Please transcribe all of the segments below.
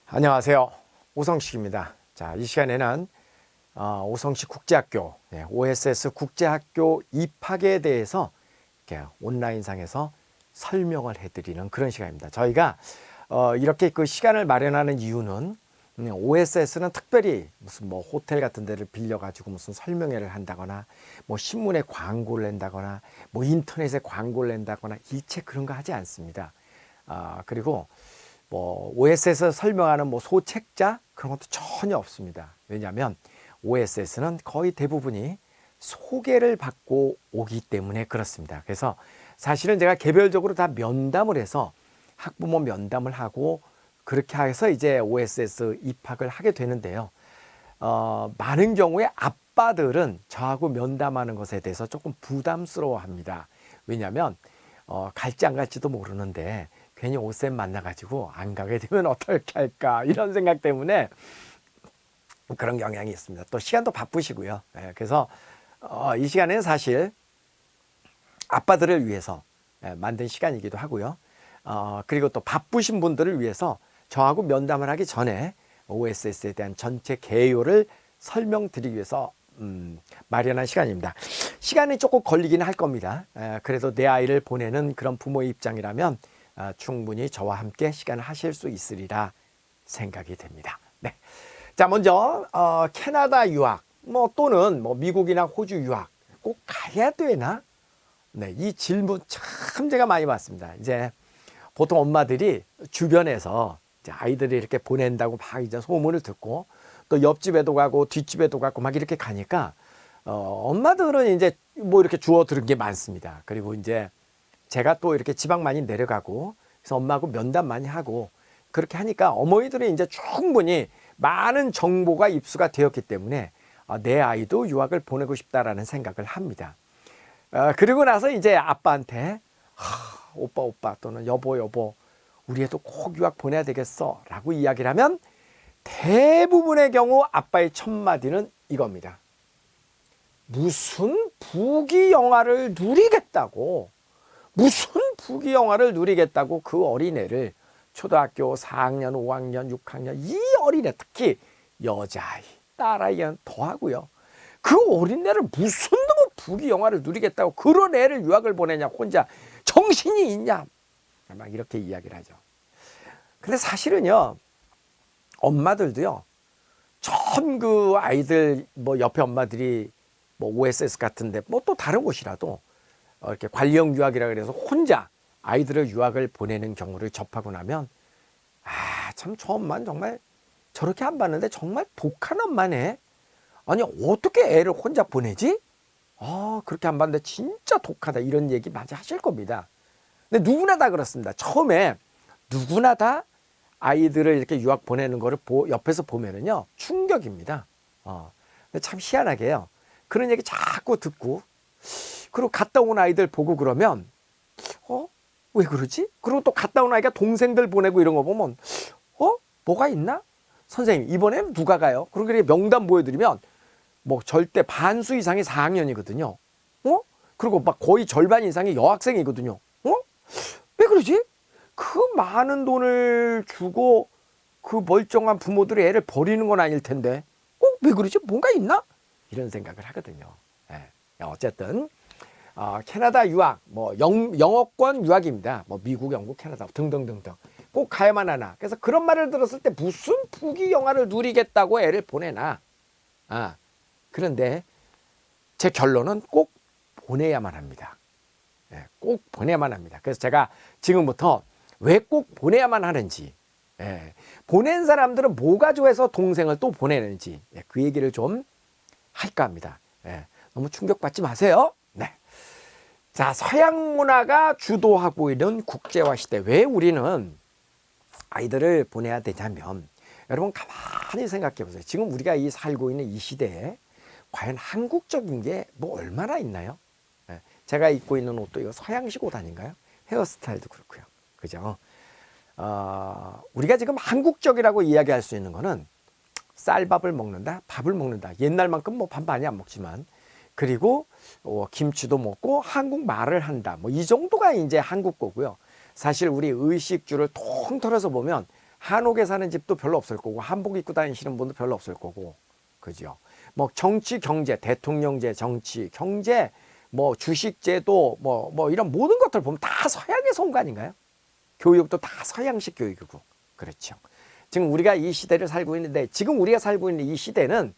안녕하세요. 오성식입니다. 자, 이 시간에는 오성식 국제학교, OSS 국제학교 입학에 대해서 이렇게 온라인상에서 설명을 해드리는 그런 시간입니다. 저희가 이렇게 그 시간을 마련하는 이유는 OSS는 특별히 무슨 뭐 호텔 같은 데를 빌려가지고 무슨 설명회를 한다거나 뭐 신문에 광고를 낸다거나 뭐 인터넷에 광고를 낸다거나 일체 그런 거 하지 않습니다. 그리고 뭐 OSS 설명하는 뭐 소책자 그런 것도 전혀 없습니다. 왜냐하면 OSS는 거의 대부분이 소개를 받고 오기 때문에 그렇습니다. 그래서 사실은 제가 개별적으로 다 면담을 해서 학부모 면담을 하고 그렇게 해서 이제 OSS 입학을 하게 되는데요. 많은 경우에 아빠들은 저하고 면담하는 것에 대해서 조금 부담스러워합니다. 왜냐하면 갈지 안 갈지도 모르는데 괜히 오쌤 만나가지고 안 가게 되면 어떻게 할까 이런 생각 때문에 그런 경향이 있습니다. 또 시간도 바쁘시고요. 그래서 이 시간에는 사실 아빠들을 위해서 만든 시간이기도 하고요. 그리고 또 바쁘신 분들을 위해서 저하고 면담을 하기 전에 OSS에 대한 전체 개요를 설명드리기 위해서 마련한 시간입니다. 시간이 조금 걸리긴 할 겁니다. 그래도 내 아이를 보내는 그런 부모의 입장이라면 충분히 저와 함께 시간을 하실 수 있으리라 생각이 됩니다. 네. 자, 먼저 캐나다 유학 뭐 또는 뭐 미국이나 호주 유학 꼭 가야 되나? 네, 이 질문 참 제가 많이 받습니다. 이제 보통 엄마들이 주변에서 이제 아이들이 이렇게 보낸다고 막 이제 소문을 듣고 또 옆집에도 가고 뒷집에도 가고 막 이렇게 가니까 엄마들은 이제 뭐 이렇게 주워 들은 게 많습니다. 그리고 이제 제가 또 이렇게 지방 많이 내려가고 그래서 엄마하고 면담 많이 하고 그렇게 하니까 어머니들이 이제 충분히 많은 정보가 입수가 되었기 때문에 내 아이도 유학을 보내고 싶다라는 생각을 합니다. 그리고 나서 이제 아빠한테 오빠 또는 여보 우리 애도 꼭 유학 보내야 되겠어 라고 이야기를 하면 대부분의 경우 아빠의 첫 마디는 이겁니다. 무슨 부귀 영화를 누리겠다고 무슨 부귀 영화를 누리겠다고 그 어린애를 초등학교 4학년, 5학년, 6학년 이 어린애 특히 여자아이, 딸아이는 더하고요. 그 어린애를 무슨 놈의 부귀 영화를 누리겠다고 그런 애를 유학을 보내냐 혼자 정신이 있냐 막 이렇게 이야기를 하죠. 근데 사실은요 엄마들도요 처음 그 아이들 뭐 옆에 엄마들이 뭐 OSS 같은데 뭐 또 다른 곳이라도 이렇게 관리형 유학이라 그래서 혼자 아이들을 유학을 보내는 경우를 접하고 나면 참 저 엄마는 정말 저렇게 안 봤는데 정말 독한 엄마네. 아니 어떻게 애를 혼자 보내지? 그렇게 안 봤는데 진짜 독하다 이런 얘기 많이 하실 겁니다. 근데 누구나 다 그렇습니다. 처음에 누구나 다 아이들을 이렇게 유학 보내는 거를 옆에서 보면은요 충격입니다. 근데 참 희한하게요. 그런 얘기 자꾸 듣고 그리고 갔다 온 아이들 보고 그러면 왜 그러지? 그리고 또 갔다 온 아이가 동생들 보내고 이런 거 보면 뭐가 있나? 선생님 이번에는 누가 가요? 그리고 명단 보여드리면 뭐 절대 반수 이상이 4학년이거든요. 그리고 막 거의 절반 이상이 여학생이거든요. 왜 그러지? 그 많은 돈을 주고 그 멀쩡한 부모들이 애를 버리는 건 아닐 텐데 왜 그러지? 뭔가 있나? 이런 생각을 하거든요. 어쨌든 캐나다 유학, 뭐 영어권 유학입니다. 뭐 미국, 영국, 캐나다 등등등등 꼭 가야만 하나. 그래서 그런 말을 들었을 때 무슨 부귀 영화를 누리겠다고 애를 보내나. 그런데 제 결론은 꼭 보내야만 합니다. 꼭 보내야만 합니다. 그래서 제가 지금부터 왜 꼭 보내야만 하는지, 보낸 사람들은 뭐가 좋아서 동생을 또 보내는지 그 얘기를 좀 할까 합니다. 너무 충격받지 마세요. 네. 자, 서양 문화가 주도하고 있는 국제화 시대. 왜 우리는 아이들을 보내야 되냐면 여러분 가만히 생각해 보세요. 지금 우리가 이 살고 있는 이 시대에 과연 한국적인 게 뭐 얼마나 있나요? 제가 입고 있는 옷도 이거 서양식 옷 아닌가요? 헤어스타일도 그렇고요. 그죠? 우리가 지금 한국적이라고 이야기할 수 있는 거는 쌀밥을 먹는다, 밥을 먹는다. 옛날만큼 뭐 밥 많이 안 먹지만 그리고 김치도 먹고 한국말을 한다. 뭐 이 정도가 이제 한국 거고요. 사실 우리 의식주를 통틀어서 보면 한옥에 사는 집도 별로 없을 거고 한복 입고 다니시는 분도 별로 없을 거고 그죠. 뭐 정치 경제 대통령제 정치 경제 뭐 주식제도 뭐 이런 모든 것들 보면 다 서양에서 온 거 아닌가요? 교육도 다 서양식 교육이고 그렇죠. 지금 우리가 이 시대를 살고 있는데 지금 우리가 살고 있는 이 시대는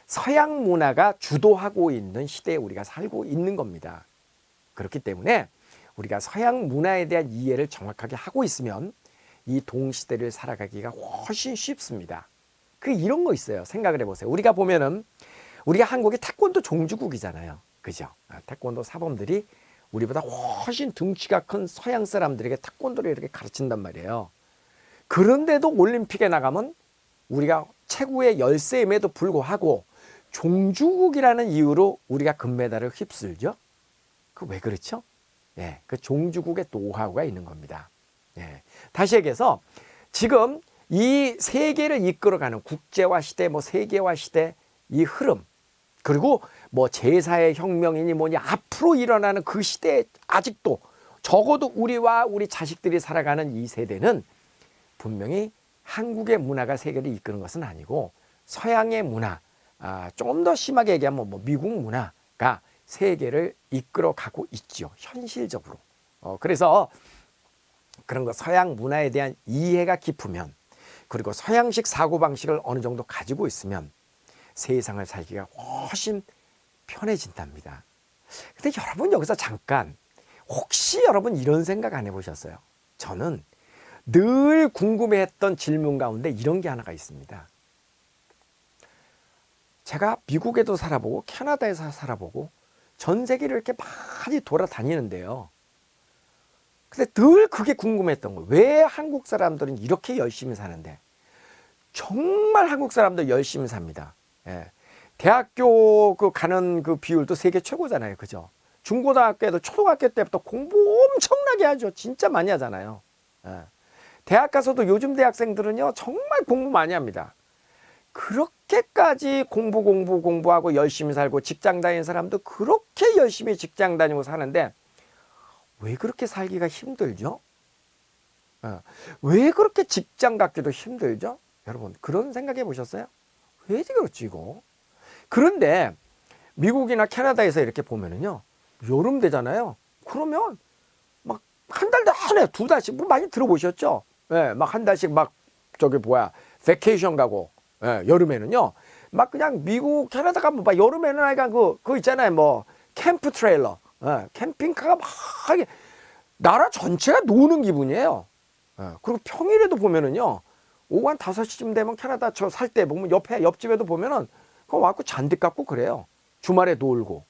서양 문화가 주도하고 있는 시대에 우리가 살고 있는 겁니다. 그렇기 때문에 우리가 서양 문화에 대한 이해를 정확하게 하고 있으면 이 동시대를 살아가기가 훨씬 쉽습니다. 이런 거 있어요. 생각을 해보세요. 우리가 보면은 우리가 한국이 태권도 종주국이잖아요. 그죠? 태권도 사범들이 우리보다 훨씬 등치가 큰 서양 사람들에게 태권도를 이렇게 가르친단 말이에요. 그런데도 올림픽에 나가면 우리가 최고의 열세임에도 불구하고 종주국이라는 이유로 우리가 금메달을 휩쓸죠. 왜 그렇죠? 예, 그 종주국의 노하우가 있는 겁니다. 예, 다시 얘기해서 지금 이 세계를 이끌어가는 국제화 시대, 뭐 세계화 시대 이 흐름 그리고 뭐 제4의 혁명이니 뭐니 앞으로 일어나는 그 시대에 아직도 적어도 우리와 우리 자식들이 살아가는 이 세대는 분명히 한국의 문화가 세계를 이끄는 것은 아니고 서양의 문화, 좀 더 심하게 얘기하면 뭐 미국 문화가 세계를 이끌어가고 있죠. 현실적으로. 그래서 그런 거 서양 문화에 대한 이해가 깊으면 그리고 서양식 사고방식을 어느 정도 가지고 있으면 세상을 살기가 훨씬 편해진답니다. 근데 여러분 여기서 잠깐 혹시 여러분 이런 생각 안 해보셨어요? 저는 늘 궁금해했던 질문 가운데 이런 게 하나가 있습니다. 제가 미국에도 살아보고 캐나다에서 살아보고 전 세계를 이렇게 많이 돌아다니는데요. 근데 늘 그게 궁금했던 거예요. 왜 한국 사람들은 이렇게 열심히 사는데 정말 한국 사람들 열심히 삽니다. 예. 대학교 가는 그 비율도 세계 최고잖아요. 그죠? 중고등학교에도 초등학교 때부터 공부 엄청나게 하죠. 진짜 많이 하잖아요. 예. 대학 가서도 요즘 대학생들은요 정말 공부 많이 합니다. 그렇게까지 공부하고 열심히 살고 직장 다니는 사람도 그렇게 열심히 직장 다니고 사는데 왜 그렇게 살기가 힘들죠? 왜 그렇게 직장 갖기도 힘들죠? 여러분 그런 생각해 보셨어요? 왜 그렇지 이거? 그런데 미국이나 캐나다에서 이렇게 보면은요 여름 되잖아요. 그러면 막 한 달도 안 해. 2달씩 뭐 많이 들어보셨죠? 예, 막 한 달씩 막 베케이션 가고 여름에는요 막 그냥 미국 캐나다 가면 막 여름에는 아이가 그거 있잖아요 뭐 캠프 트레일러 캠핑카가 막 나라 전체가 노는 기분이에요. 그리고 평일에도 보면은요 오후 한 5시쯤 되면 캐나다 저 살 때 보면 옆집에도 보면은 그거 와갖고 잔디 깎고 그래요. 주말에 놀고.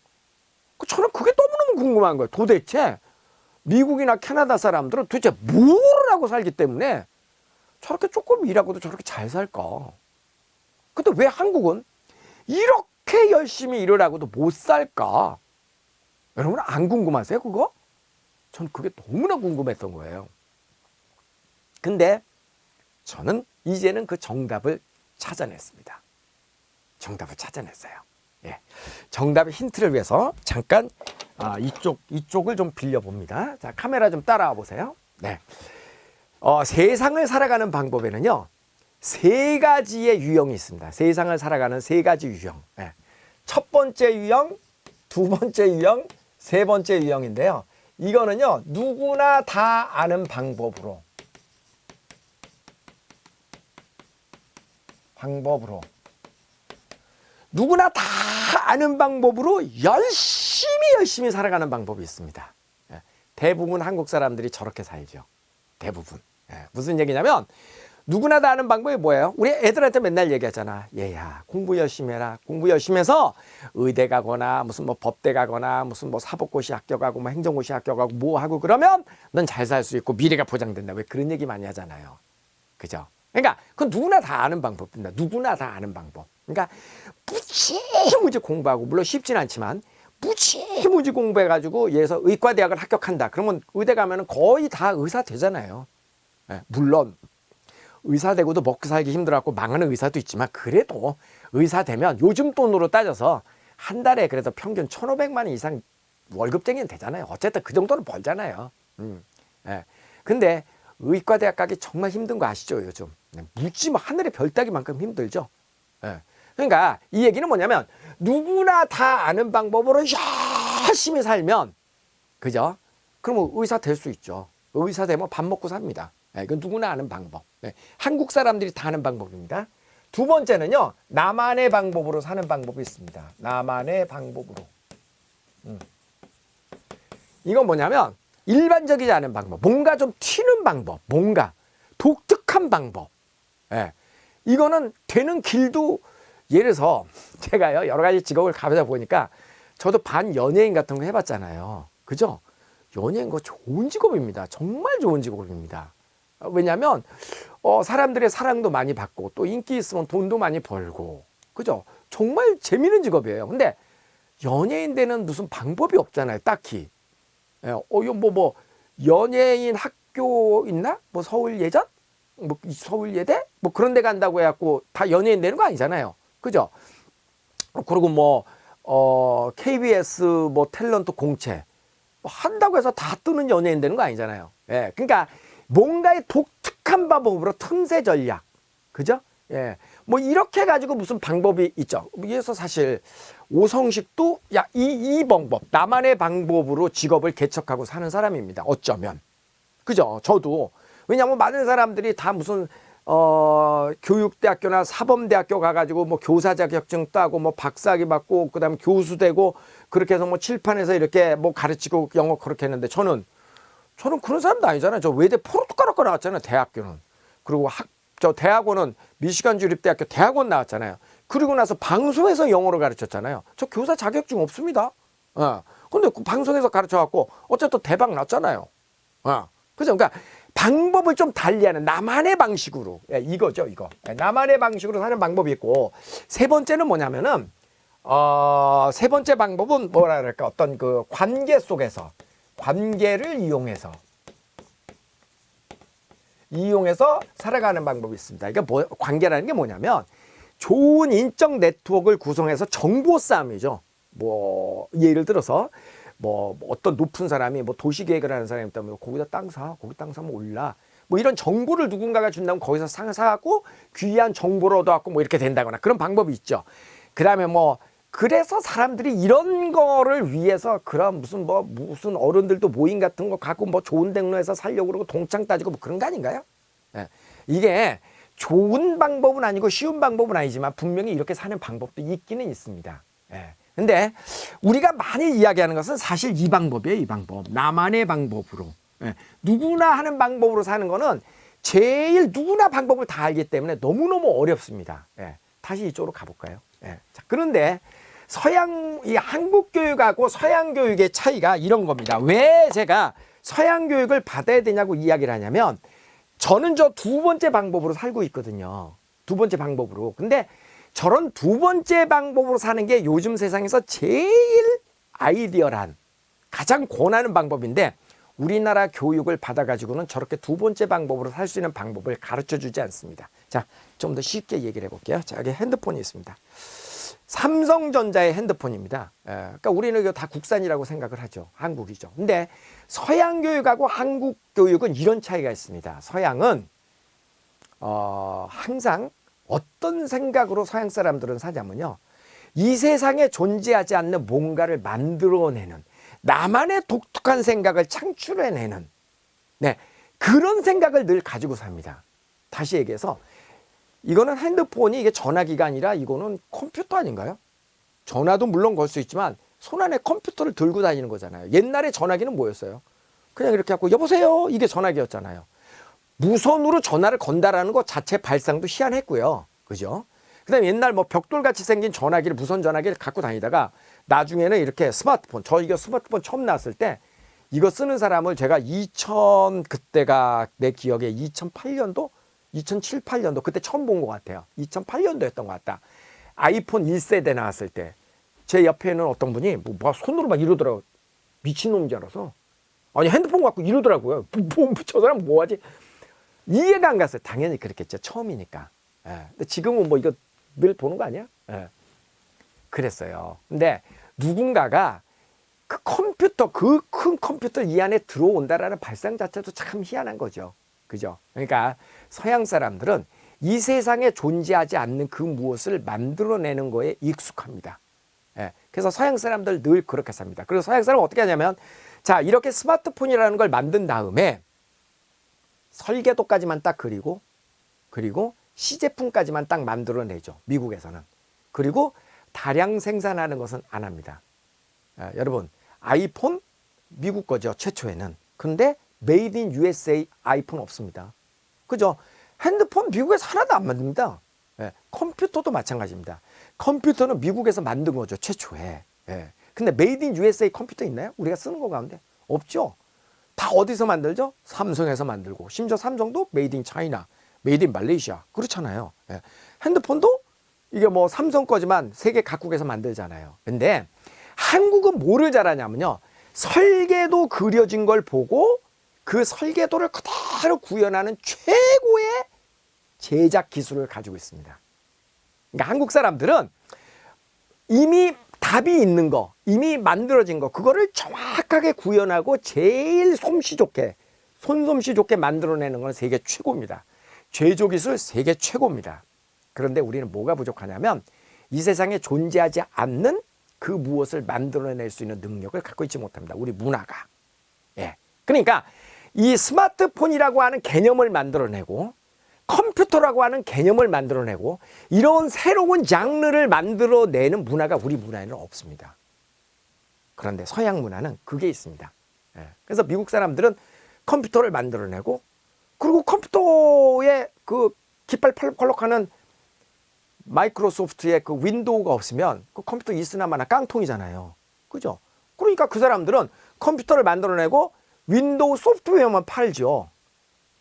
저는 그게 너무너무 궁금한 거예요. 도대체 미국이나 캐나다 사람들은 도대체 뭘 하고 살기 때문에 저렇게 조금 일하고도 저렇게 잘 살까? 근데 왜 한국은 이렇게 열심히 일을 하고도 못 살까? 여러분 안 궁금하세요 그거? 전 그게 너무나 궁금했던 거예요. 근데 저는 이제는 그 정답을 찾아냈습니다. 정답을 찾아냈어요. 예. 정답의 힌트를 위해서 잠깐 이쪽을 좀 빌려봅니다. 자, 카메라 좀 따라와 보세요. 네. 세상을 살아가는 방법에는요 3가지의 유형이 있습니다. 세상을 살아가는 3가지 유형. 예. 첫 번째 유형, 두 번째 유형, 세 번째 유형인데요. 이거는요 누구나 다 아는 방법으로 누구나 다 아는 방법으로 열심히 살아가는 방법이 있습니다. 대부분 한국 사람들이 저렇게 살죠. 대부분. 무슨 얘기냐면 누구나 다 아는 방법이 뭐예요? 우리 애들한테 맨날 얘기하잖아. 얘야 공부 열심히 해라. 공부 열심히 해서 의대 가거나 무슨 뭐 법대 가거나 무슨 뭐 사법고시 합격하고 뭐 행정고시 합격하고 뭐 하고 그러면 넌 잘 살 수 있고 미래가 보장된다. 왜 그런 얘기 많이 하잖아요. 그죠? 그러니까 그건 누구나 다 아는 방법입니다. 누구나 다 아는 방법. 그러니까 무지무지 공부하고 물론 쉽진 않지만 무지무지 공부해가지고 예에서 의과대학을 합격한다. 그러면 의대 가면은 거의 다 의사 되잖아요. 물론 의사 되고도 먹고 살기 힘들어갖고 망하는 의사도 있지만 그래도 의사 되면 요즘 돈으로 따져서 한 달에 그래도 평균 1,500만 원 이상 월급쟁이는 되잖아요. 어쨌든 그 정도는 벌잖아요. 근데 의과대학 가기 정말 힘든 거 아시죠, 요즘? 묻지 뭐 하늘의 별 따기만큼 힘들죠. 예. 그러니까 이 얘기는 뭐냐면 누구나 다 아는 방법으로 열심히 살면, 그죠? 그러면 의사 될 수 있죠. 의사 되면 밥 먹고 삽니다. 예, 이건 누구나 아는 방법. 예, 한국 사람들이 다 아는 방법입니다. 두 번째는요, 나만의 방법으로 사는 방법이 있습니다. 나만의 방법으로. 이건 뭐냐면 일반적이지 않은 방법, 뭔가 좀 튀는 방법, 뭔가 독특한 방법. 예, 이거는 되는 길도, 예를 들어서 제가요 여러 가지 직업을 가보다 보니까 저도 반 연예인 같은 거 해봤잖아요. 그죠? 연예인 거 좋은 직업입니다. 정말 좋은 직업입니다. 왜냐하면 사람들의 사랑도 많이 받고 또 인기 있으면 돈도 많이 벌고, 그죠? 정말 재미있는 직업이에요. 근데 연예인 되는 무슨 방법이 없잖아요, 딱히. 이거 뭐 연예인 학교 있나? 뭐 서울예전? 뭐 서울예대? 뭐 그런 데 간다고 해갖고 다 연예인 되는 거 아니잖아요. 그죠? 그리고 뭐 KBS 뭐 탤런트 공채 뭐 한다고 해서 다 뜨는 연예인 되는 거 아니잖아요. 예, 그러니까 뭔가의 독특한 방법으로 틈새 전략, 그죠? 예, 뭐 이렇게 가지고 무슨 방법이 있죠. 그래서 사실 오성식도 이 방법, 나만의 방법으로 직업을 개척하고 사는 사람입니다. 어쩌면, 그죠? 저도. 왜냐하면 많은 사람들이 다 무슨 교육대학교나 사범대학교 가가지고 뭐 교사 자격증 따고 뭐 박사학위 받고 그다음에 교수 되고 그렇게 해서 뭐 칠판에서 이렇게 뭐 가르치고 영어 그렇게 했는데 저는 그런 사람도 아니잖아요. 저 외대 포르투갈학과 나왔잖아요, 대학교는. 그리고 저 대학원은 미시간 주립대학교 대학원 나왔잖아요. 그리고 나서 방송에서 영어를 가르쳤잖아요. 저 교사 자격증 없습니다. 근데 그 방송에서 가르쳐갖고 어쨌든 대박 났잖아요. 그죠? 그러니까 방법을 좀 달리하는 나만의 방식으로, 이거죠, 이거. 나만의 방식으로 사는 방법이 있고, 세 번째는 뭐냐면은 세 번째 방법은 뭐라 그럴까? 어떤 그 관계 속에서, 관계를 이용해서 살아가는 방법이 있습니다. 그러니까 관계라는 게 뭐냐면 좋은 인적 네트워크를 구성해서 정보 싸움이죠. 뭐 예를 들어서 뭐 어떤 높은 사람이 뭐 도시 계획을 하는 사람이 있다면 거기다 거기 땅 사면 올라. 뭐 이런 정보를 누군가가 준다면 거기서 사갖고 귀한 정보를 얻어갖고 뭐 이렇게 된다거나 그런 방법이 있죠. 그 다음에 뭐 그래서 사람들이 이런 거를 위해서 그런 무슨 어른들도 모임 같은 거 갖고 뭐 좋은 dek로에서 살려고 그러고 동창 따지고 뭐 그런 거 아닌가요? 예. 이게 좋은 방법은 아니고 쉬운 방법은 아니지만 분명히 이렇게 사는 방법도 있기는 있습니다. 예. 근데 우리가 많이 이야기하는 것은 사실 이 방법이에요, 이 방법. 나만의 방법으로. 예. 누구나 하는 방법으로 사는 거는 제일 누구나 방법을 다 알기 때문에 너무너무 어렵습니다. 예. 다시 이쪽으로 가볼까요? 예. 자, 그런데 이 한국 교육하고 서양 교육의 차이가 이런 겁니다. 왜 제가 서양 교육을 받아야 되냐고 이야기를 하냐면 저는 저 두 번째 방법으로 살고 있거든요. 두 번째 방법으로. 근데 저런 두 번째 방법으로 사는 게 요즘 세상에서 제일 아이디어란, 가장 권하는 방법인데 우리나라 교육을 받아가지고는 저렇게 두 번째 방법으로 살 수 있는 방법을 가르쳐 주지 않습니다. 자, 좀 더 쉽게 얘기를 해볼게요. 자, 여기 핸드폰이 있습니다. 삼성전자의 핸드폰입니다. 그러니까 우리는 이거 다 국산이라고 생각을 하죠. 한국이죠. 근데 서양 교육하고 한국 교육은 이런 차이가 있습니다. 서양은 항상 어떤 생각으로 서양 사람들은 사냐면요, 이 세상에 존재하지 않는 뭔가를 만들어내는, 나만의 독특한 생각을 창출해내는, 네, 그런 생각을 늘 가지고 삽니다. 다시 얘기해서 이거는 핸드폰이 이게 전화기가 아니라 이거는 컴퓨터 아닌가요? 전화도 물론 걸 수 있지만 손안에 컴퓨터를 들고 다니는 거잖아요. 옛날에 전화기는 뭐였어요? 그냥 이렇게 하고 여보세요, 이게 전화기였잖아요. 무선으로 전화를 건다라는 것 자체 발상도 희한했고요. 그죠? 그 다음에 옛날 뭐 벽돌같이 생긴 전화기를, 무선 전화기를 갖고 다니다가 나중에는 이렇게 스마트폰, 저 이거 스마트폰 처음 나왔을 때 이거 쓰는 사람을 제가 그때가 내 기억에 2008년도? 2007, 8년도 그때 처음 본 것 같아요. 2008년도였던 것 같다. 아이폰 1세대 나왔을 때 제 옆에는 어떤 분이 뭐 손으로 막 이러더라고요. 미친놈인 줄 알아서. 아니 핸드폰 갖고 이러더라고요. 저 사람 뭐하지? 이해가 안 갔어요. 당연히 그렇겠죠. 처음이니까. 예. 근데 지금은 뭐 이거 늘 보는 거 아니야? 예. 그랬어요. 근데 누군가가 그 큰 컴퓨터 이 안에 들어온다라는 발상 자체도 참 희한한 거죠. 그죠? 그러니까 서양 사람들은 이 세상에 존재하지 않는 그 무엇을 만들어내는 거에 익숙합니다. 예. 그래서 서양 사람들 늘 그렇게 삽니다. 그리고 서양 사람은 어떻게 하냐면, 자, 이렇게 스마트폰이라는 걸 만든 다음에 설계도까지만 딱 그리고 시제품까지만 딱 만들어내죠. 미국에서는. 그리고 다량 생산하는 것은 안 합니다. 여러분, 아이폰 미국 거죠, 최초에는. 근데 메이드 인 USA 아이폰 없습니다. 그죠? 핸드폰 미국에서 하나도 안 만듭니다. 컴퓨터도 마찬가지입니다. 컴퓨터는 미국에서 만든 거죠, 최초에. 근데 메이드 인 USA 컴퓨터 있나요? 우리가 쓰는 거 가운데? 없죠. 다 어디서 만들죠? 삼성에서 만들고, 심지어 삼성도 메이드 인 차이나, 메이드 인 말레이시아. 그렇잖아요. 핸드폰도 이게 뭐 삼성 거지만 세계 각국에서 만들잖아요. 근데 한국은 뭐를 잘하냐면요, 설계도 그려진 걸 보고 그 설계도를 그대로 구현하는 최고의 제작 기술을 가지고 있습니다. 그러니까 한국 사람들은 이미 답이 있는 거, 이미 만들어진 거, 그거를 정확하게 구현하고 제일 손솜씨 좋게 만들어내는 건 세계 최고입니다. 제조 기술 세계 최고입니다. 그런데 우리는 뭐가 부족하냐면, 이 세상에 존재하지 않는 그 무엇을 만들어낼 수 있는 능력을 갖고 있지 못합니다. 우리 문화가. 그러니까 이 스마트폰이라고 하는 개념을 만들어내고, 컴퓨터라고 하는 개념을 만들어내고, 이런 새로운 장르를 만들어내는 문화가 우리 문화에는 없습니다. 그런데 서양 문화는 그게 있습니다. 그래서 미국 사람들은 컴퓨터를 만들어내고, 그리고 컴퓨터에 그 깃발 펄럭하는 마이크로소프트의 그 윈도우가 없으면 그 컴퓨터 있으나 마나 깡통이잖아요. 그죠? 그러니까 그 사람들은 컴퓨터를 만들어내고 윈도우 소프트웨어만 팔죠.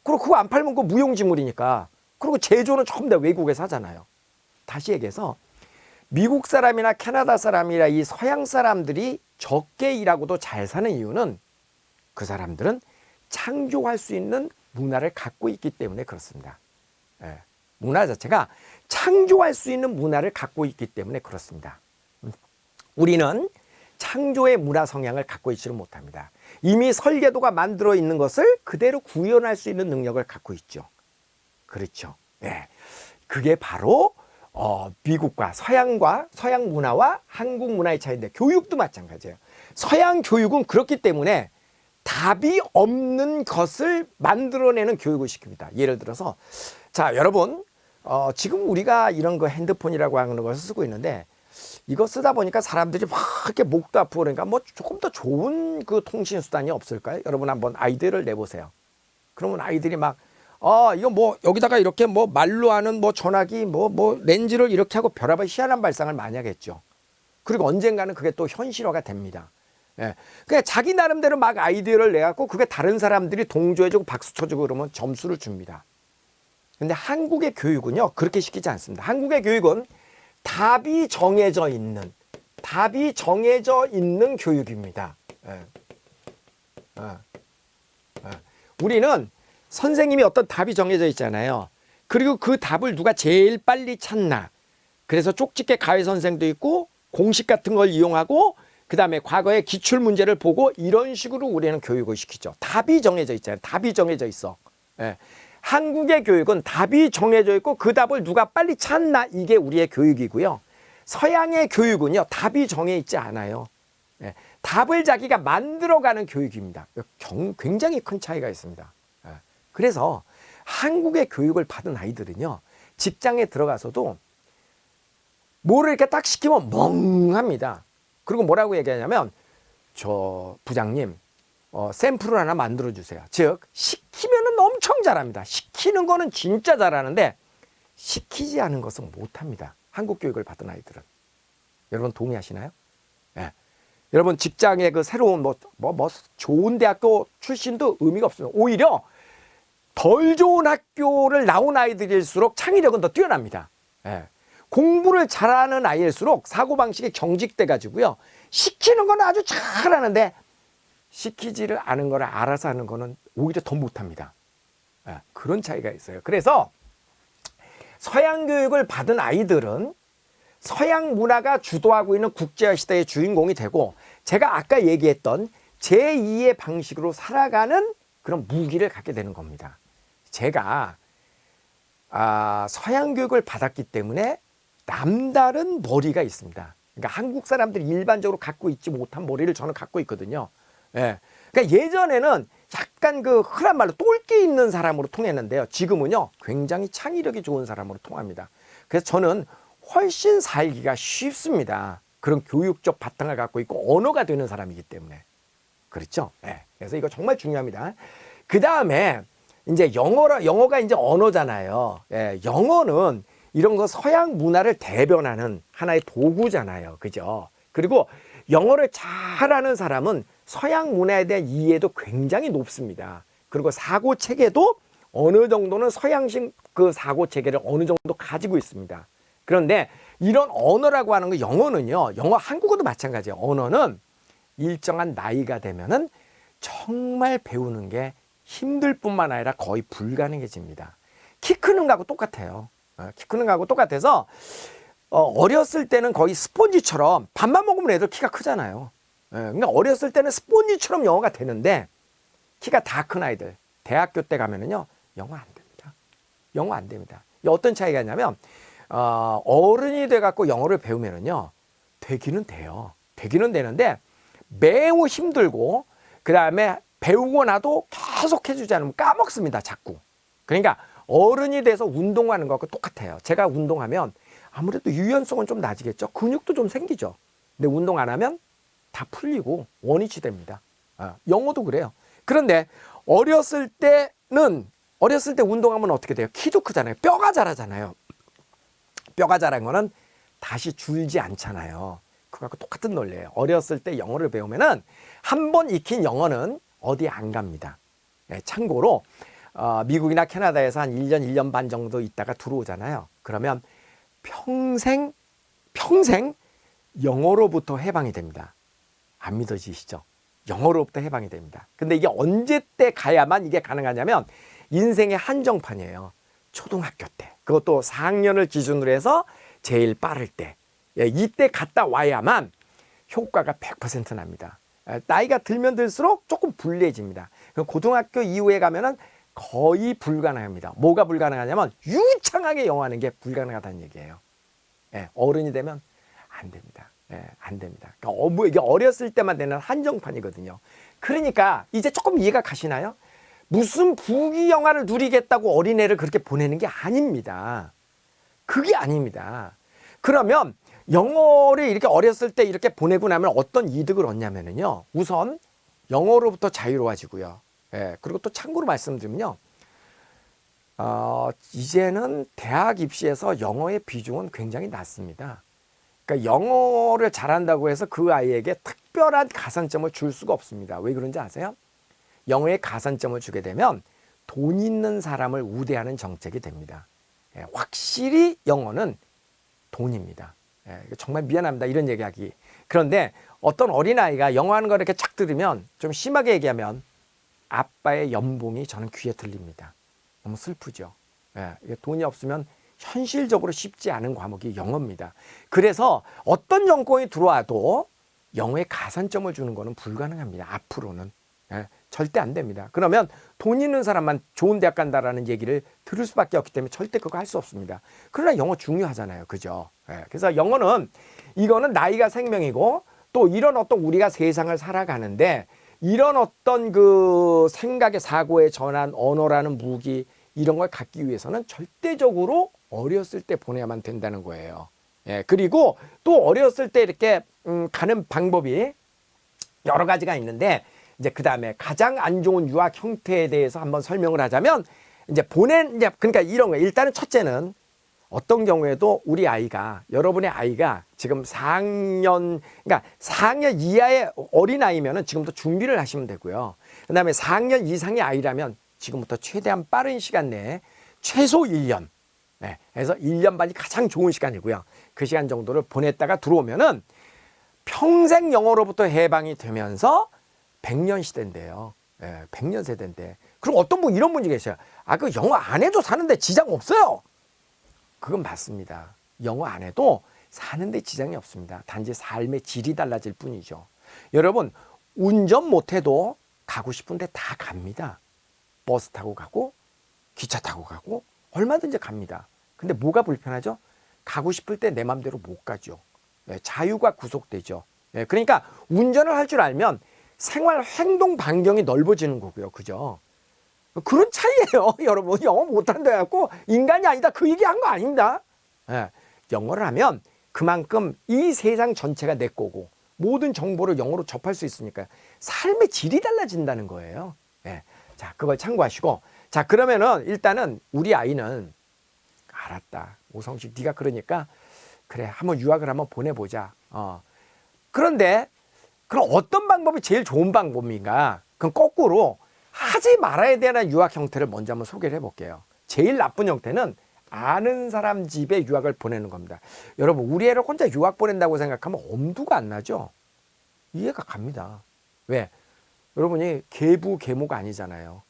그리고 그거 안 팔면 그거 무용지물이니까. 그리고 제조는 전부 다 외국에서 하잖아요. 다시 얘기해서 미국 사람이나 캐나다 사람이나 이 서양 사람들이 적게 일하고도 잘 사는 이유는 그 사람들은 창조할 수 있는 문화를 갖고 있기 때문에 그렇습니다. 문화 자체가 창조할 수 있는 문화를 갖고 있기 때문에 그렇습니다. 우리는 창조의 문화 성향을 갖고 있지는 못합니다. 이미 설계도가 만들어 있는 것을 그대로 구현할 수 있는 능력을 갖고 있죠. 그렇죠. 그게 바로 미국과 서양 문화와 한국 문화의 차이인데, 교육도 마찬가지예요. 서양 교육은 그렇기 때문에 답이 없는 것을 만들어내는 교육을 시킵니다. 예를 들어서, 자, 여러분, 지금 우리가 이런 거 핸드폰이라고 하는 것을 쓰고 있는데, 이거 쓰다 보니까 사람들이 막 이렇게 목도 아프고 그러니까 뭐 조금 더 좋은 그 통신 수단이 없을까요? 여러분 한번 아이디어를 내보세요. 그러면 아이들이 막, 이거 뭐 여기다가 이렇게 뭐 말로 하는 뭐 전화기 뭐 렌즈를 이렇게 하고 별의별 희한한 발상을 많이 하겠죠. 그리고 언젠가는 그게 또 현실화가 됩니다. 그냥 자기 나름대로 막 아이디어를 내갖고 그게 다른 사람들이 동조해주고 박수 쳐주고 그러면 점수를 줍니다. 근데 한국의 교육은요, 그렇게 시키지 않습니다. 한국의 교육은 답이 정해져 있는 교육입니다. 우리는 선생님이 어떤 답이 정해져 있잖아요. 그리고 그 답을 누가 제일 빨리 찾나. 그래서 쪽집게 가위 선생도 있고 공식 같은 걸 이용하고, 그 다음에 과거의 기출 문제를 보고, 이런 식으로 우리는 교육을 시키죠. 답이 정해져 있잖아요. 답이 정해져 있어. 한국의 교육은 답이 정해져 있고 그 답을 누가 빨리 찾나, 이게 우리의 교육이고요. 서양의 교육은요, 답이 정해 있지 않아요. 답을 자기가 만들어가는 교육입니다. 굉장히 큰 차이가 있습니다. 그래서 한국의 교육을 받은 아이들은요, 직장에 들어가서도 뭐를 이렇게 딱 시키면 멍합니다. 그리고 뭐라고 얘기하냐면, 저 부장님, 샘플을 하나 만들어 주세요. 즉, 시키면은 엄청 잘합니다. 시키는 거는 진짜 잘하는데 시키지 않은 것은 못합니다. 한국 교육을 받은 아이들은. 여러분 동의하시나요? 여러분 직장에 그 새로운 좋은 대학교 출신도 의미가 없습니다. 오히려 덜 좋은 학교를 나온 아이들일수록 창의력은 더 뛰어납니다. 공부를 잘하는 아이일수록 사고방식이 경직돼 가지고요, 시키는 건 아주 잘하는데 시키지를 않은 거를 알아서 하는 거는 오히려 더 못합니다. 그런 차이가 있어요. 그래서 서양 교육을 받은 아이들은 서양 문화가 주도하고 있는 국제화 시대의 주인공이 되고, 제가 아까 얘기했던 제2의 방식으로 살아가는 그런 무기를 갖게 되는 겁니다. 제가 서양 교육을 받았기 때문에 남다른 머리가 있습니다. 그러니까 한국 사람들이 일반적으로 갖고 있지 못한 머리를 저는 갖고 있거든요. 예. 그러니까 예전에는 약간 그 흔한 말로 똘끼 있는 사람으로 통했는데요. 지금은요, 굉장히 창의력이 좋은 사람으로 통합니다. 그래서 저는 훨씬 살기가 쉽습니다. 그런 교육적 바탕을 갖고 있고 언어가 되는 사람이기 때문에. 그렇죠? 예. 그래서 이거 정말 중요합니다. 그 다음에 이제 영어가 이제 언어잖아요. 예. 영어는 이런 거 서양 문화를 대변하는 하나의 도구잖아요. 그죠? 그리고 영어를 잘하는 사람은 서양 문화에 대한 이해도 굉장히 높습니다. 그리고 사고 체계도 어느 정도는 서양식 그 사고 체계를 어느 정도 가지고 있습니다. 그런데 이런 언어라고 하는 거, 영어는요, 한국어도 마찬가지예요. 언어는 일정한 나이가 되면은 정말 배우는 게 힘들 뿐만 아니라 거의 불가능해집니다. 키 크는 거하고 똑같아요. 키 크는 거하고 똑같아서 어렸을 때는 거의 스폰지처럼 밥만 먹으면 애들 키가 크잖아요. 그러니까 어렸을 때는 스폰지처럼 영어가 되는데 키가 다 큰 아이들 대학교 때 가면은요, 영어 안 됩니다. 영어 안 됩니다. 어떤 차이가 있냐면 어른이 돼 갖고 영어를 배우면은요, 되기는 돼요. 되기는 되는데 매우 힘들고, 그 다음에 배우고 나도 계속 해주지 않으면 까먹습니다. 자꾸. 그러니까 어른이 돼서 운동하는 것과 똑같아요. 제가 운동하면 아무래도 유연성은 좀 낮아지겠죠. 근육도 좀 생기죠. 근데 운동 안 하면 다 풀리고 원위치 됩니다. 영어도 그래요. 그런데 어렸을 때 운동하면 어떻게 돼요? 키도 크잖아요. 뼈가 자라잖아요. 뼈가 자란 거는 다시 줄지 않잖아요. 그거하고 똑같은 논리예요. 어렸을 때 영어를 배우면은 한 번 익힌 영어는 어디 안 갑니다. 참고로 미국이나 캐나다에서 한 1년, 1년 반 정도 있다가 들어오잖아요. 그러면 평생 영어로부터 해방이 됩니다. 안 믿어지시죠? 영어로부터 해방이 됩니다. 근데 이게 언제 때 가야만 이게 가능하냐면 인생의 한정판이에요. 초등학교 때. 그것도 4학년을 기준으로 해서 제일 빠를 때. 이때 갔다 와야만 효과가 100% 납니다. 나이가 들면 들수록 조금 불리해집니다. 고등학교 이후에 가면은 거의 불가능합니다. 뭐가 불가능하냐면 유창하게 영어하는 게 불가능하다는 얘기예요. 어른이 되면 안 됩니다. 안 됩니다. 그러니까 이게 어렸을 때만 되는 한정판이거든요. 그러니까 이제 조금 이해가 가시나요? 무슨 부귀 영화를 누리겠다고 어린애를 그렇게 보내는 게 아닙니다. 그게 아닙니다. 그러면 영어를 이렇게 어렸을 때 이렇게 보내고 나면 어떤 이득을 얻냐면요. 우선 영어로부터 자유로워지고요. 그리고 또 참고로 말씀드리면요. 이제는 대학 입시에서 영어의 비중은 굉장히 낮습니다. 그러니까 영어를 잘한다고 해서 그 아이에게 특별한 가산점을 줄 수가 없습니다. 왜 그런지 아세요? 영어에 가산점을 주게 되면 돈 있는 사람을 우대하는 정책이 됩니다. 확실히 영어는 돈입니다. 정말 미안합니다. 이런 얘기하기. 그런데 어떤 어린아이가 영어 하는 거 이렇게 착 들으면 좀 심하게 얘기하면 아빠의 연봉이 저는 귀에 들립니다. 너무 슬프죠. 돈이 없으면 현실적으로 쉽지 않은 과목이 영어입니다. 그래서 어떤 정권이 들어와도 영어에 가산점을 주는 거는 불가능합니다. 앞으로는. 절대 안 됩니다. 그러면 돈 있는 사람만 좋은 대학 간다라는 얘기를 들을 수밖에 없기 때문에 절대 그거 할 수 없습니다. 그러나 영어 중요하잖아요. 그죠? 그래서 영어는 이거는 나이가 생명이고 또 이런 어떤 우리가 세상을 살아가는데 이런 어떤 그 생각의 사고의 전환, 언어라는 무기 이런 걸 갖기 위해서는 절대적으로 어렸을 때 보내야만 된다는 거예요. 그리고 또 어렸을 때 이렇게 가는 방법이 여러 가지가 있는데 이제 그 다음에 가장 안 좋은 유학 형태에 대해서 한번 설명을 하자면 이제 그러니까 이런 거 일단은 첫째는 어떤 경우에도 우리 아이가 여러분의 아이가 지금 4학년 그러니까 4학년 이하의 어린 아이면은 지금부터 준비를 하시면 되고요. 그다음에 4학년 이상의 아이라면 지금부터 최대한 빠른 시간 내에 최소 1년. 그래서 1년 반이 가장 좋은 시간이고요. 그 시간 정도를 보냈다가 들어오면은 평생 영어로부터 해방이 되면서 100년 시대인데요. 100년 세대인데. 그리고 어떤 분 이런 분이 계셔요. 그 영어 안 해도 사는데 지장 없어요. 그건 맞습니다. 영어 안 해도 사는데 지장이 없습니다. 단지 삶의 질이 달라질 뿐이죠. 여러분 운전 못해도 가고 싶은데 다 갑니다. 버스 타고 가고 기차 타고 가고 얼마든지 갑니다. 근데 뭐가 불편하죠? 가고 싶을 때 내 맘대로 못 가죠. 예, 자유가 구속되죠. 예, 그러니까 운전을 할 줄 알면 생활 행동 반경이 넓어지는 거고요. 그죠? 그런 차이예요. 여러분, 영어 못한다 해갖고 인간이 아니다, 그 얘기한 거 아닙니다. 예, 영어를 하면 그만큼 이 세상 전체가 내 거고 모든 정보를 영어로 접할 수 있으니까 삶의 질이 달라진다는 거예요. 예, 자, 그걸 참고하시고, 자, 그러면은 일단은 우리 아이는 알았다, 오성식 네가 그러니까 그래, 한번 유학을 한번 보내보자. 그런데 그럼 어떤 방법이 제일 좋은 방법인가? 그럼 거꾸로 하지 말아야 되는 유학 형태를 먼저 한번 소개를 해볼게요. 제일 나쁜 형태는 아는 사람 집에 유학을 보내는 겁니다. 여러분, 우리 애를 혼자 유학 보낸다고 생각하면 엄두가 안 나죠? 이해가 갑니다. 왜? 여러분이 계부 계모가 아니잖아요.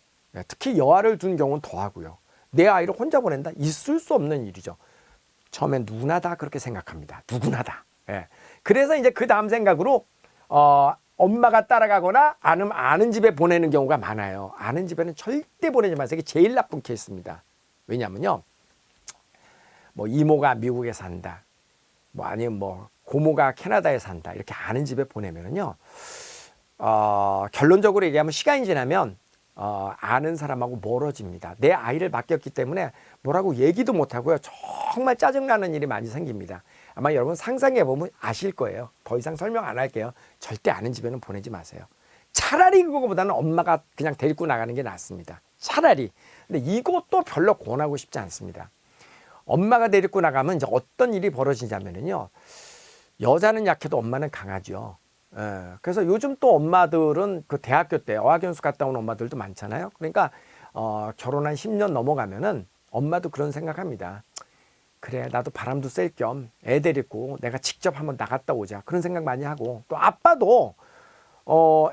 특히 여아를 둔 경우는 더하고요. 내 아이를 혼자 보낸다? 있을 수 없는 일이죠. 처음엔 누구나 다 그렇게 생각합니다. 누구나 다. 예. 그래서 이제 그 다음 생각으로 엄마가 따라가거나 아는 집에 보내는 경우가 많아요. 아는 집에는 절대 보내지 마세요. 이게 제일 나쁜 케이스입니다. 왜냐면요, 뭐 이모가 미국에 산다, 뭐 아니면 뭐 고모가 캐나다에 산다, 이렇게 아는 집에 보내면은요, 결론적으로 얘기하면 시간이 지나면 아는 사람하고 멀어집니다. 내 아이를 맡겼기 때문에 뭐라고 얘기도 못하고요, 정말 짜증나는 일이 많이 생깁니다. 아마 여러분 상상해 보면 아실 거예요. 더 이상 설명 안 할게요. 절대 아는 집에는 보내지 마세요. 차라리 그거보다는 엄마가 그냥 데리고 나가는 게 낫습니다. 차라리. 근데 이것도 별로 권하고 싶지 않습니다. 엄마가 데리고 나가면 이제 어떤 일이 벌어지냐면요, 여자는 약해도 엄마는 강하죠. 예, 그래서 요즘 또 엄마들은 그 대학교 때 어학연수 갔다 온 엄마들도 많잖아요. 그러니까 결혼한 10년 넘어가면은 엄마도 그런 생각합니다. 그래, 나도 바람도 쐴 겸 애 데리고 내가 직접 한번 나갔다 오자, 그런 생각 많이 하고, 또 아빠도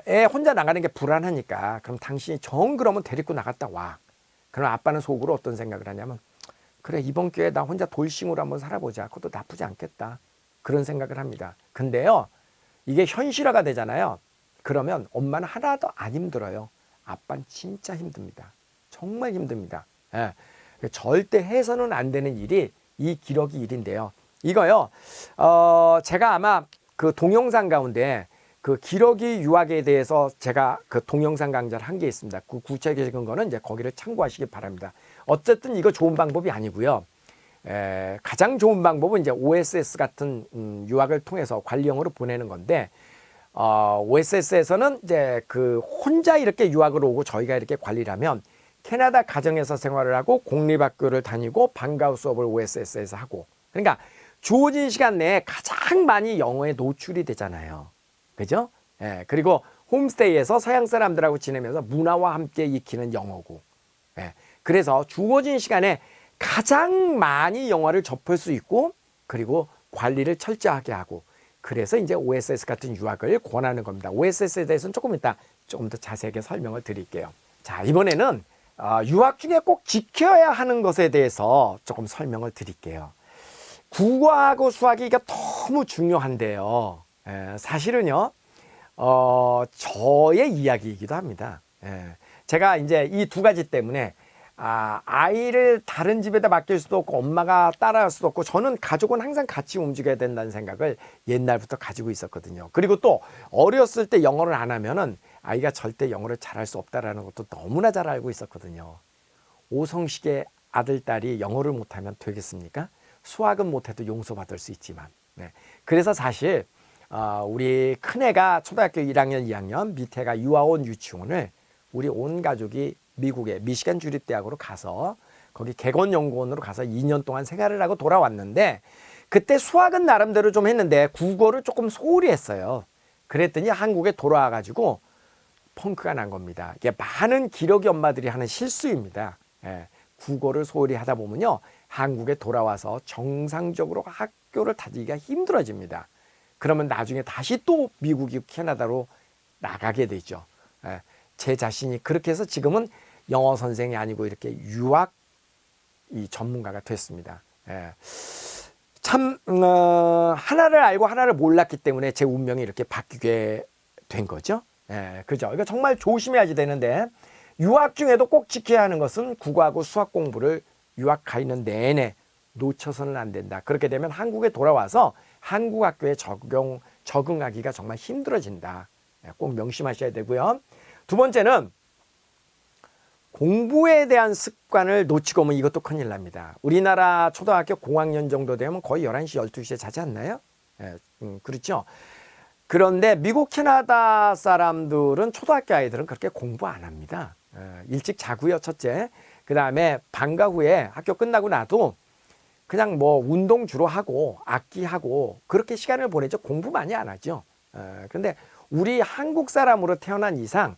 애 혼자 나가는 게 불안하니까 그럼 당신이 정 그러면 데리고 나갔다 와. 그럼 아빠는 속으로 어떤 생각을 하냐면, 그래, 이번 기회에 나 혼자 돌싱으로 한번 살아보자, 그것도 나쁘지 않겠다, 그런 생각을 합니다. 근데요, 이게 현실화가 되잖아요. 그러면 엄마는 하나도 안 힘들어요. 아빠는 진짜 힘듭니다. 정말 힘듭니다. 예. 절대 해서는 안 되는 일이 이 기러기 일인데요. 이거요, 제가 아마 그 동영상 가운데 그 기러기 유학에 대해서 제가 그 동영상 강좌를 한 게 있습니다. 그 구체적인 거는 이제 거기를 참고하시기 바랍니다. 어쨌든 이거 좋은 방법이 아니고요. 가장 좋은 방법은 이제 OSS 같은 유학을 통해서 관리형으로 보내는 건데, OSS에서는 이제 그 혼자 이렇게 유학을 오고 저희가 이렇게 관리를 하면 캐나다 가정에서 생활을 하고 공립학교를 다니고 방과후 수업을 OSS에서 하고, 그러니까 주어진 시간 내에 가장 많이 영어에 노출이 되잖아요. 그죠? 예, 그리고 홈스테이에서 서양 사람들하고 지내면서 문화와 함께 익히는 영어고, 예, 그래서 주어진 시간에 가장 많이 영어를 접할 수 있고, 그리고 관리를 철저하게 하고, 그래서 이제 OSS 같은 유학을 권하는 겁니다. OSS에 대해서는 조금 이따 조금 더 자세하게 설명을 드릴게요. 자, 이번에는 유학 중에 꼭 지켜야 하는 것에 대해서 조금 설명을 드릴게요. 국어하고 수학이 이게 너무 중요한데요. 사실은요, 저의 이야기이기도 합니다. 제가 이제 이 두 가지 때문에 아이를 다른 집에다 맡길 수도 없고 엄마가 따라할 수도 없고, 저는 가족은 항상 같이 움직여야 된다는 생각을 옛날부터 가지고 있었거든요. 그리고 또 어렸을 때 영어를 안 하면은 아이가 절대 영어를 잘할 수 없다라는 것도 너무나 잘 알고 있었거든요. 오성식의 아들, 딸이 영어를 못하면 되겠습니까? 수학은 못해도 용서받을 수 있지만. 네. 그래서 사실 우리 큰애가 초등학교 1학년, 2학년, 밑에가 유아원, 유치원을 우리 온 가족이 미국의 미시간 주립대학으로 가서 거기 객원연구원으로 가서 2년 동안 생활을 하고 돌아왔는데, 그때 수학은 나름대로 좀 했는데 국어를 조금 소홀히 했어요. 그랬더니 한국에 돌아와 가지고 펑크가 난 겁니다. 이게 많은 기러기 엄마들이 하는 실수입니다. 국어를 소홀히 하다 보면요, 한국에 돌아와서 정상적으로 학교를 다니기가 힘들어집니다. 그러면 나중에 다시 또 미국이 캐나다로 나가게 되죠. 제 자신이 그렇게 해서 지금은 영어 선생이 아니고 이렇게 유학 이 전문가가 됐습니다. 참 하나를 알고 하나를 몰랐기 때문에 제 운명이 이렇게 바뀌게 된 거죠. 그죠? 이거 정말 조심해야지 되는데, 유학 중에도 꼭 지켜야 하는 것은 국어하고 수학 공부를 유학 가 있는 내내 놓쳐서는 안 된다. 그렇게 되면 한국에 돌아와서 한국 학교에 적응하기가 정말 힘들어진다. 꼭 명심하셔야 되고요. 두 번째는 공부에 대한 습관을 놓치고 오면 이것도 큰일 납니다. 우리나라 초등학교 고학년 정도 되면 거의 11시, 12시에 자지 않나요? 그렇죠. 그런데 미국, 캐나다 사람들은 초등학교 아이들은 그렇게 공부 안 합니다. 일찍 자고요, 첫째. 그 다음에 방과 후에 학교 끝나고 나도 그냥 뭐 운동 주로 하고 악기하고 그렇게 시간을 보내죠. 공부 많이 안 하죠. 근데 우리 한국 사람으로 태어난 이상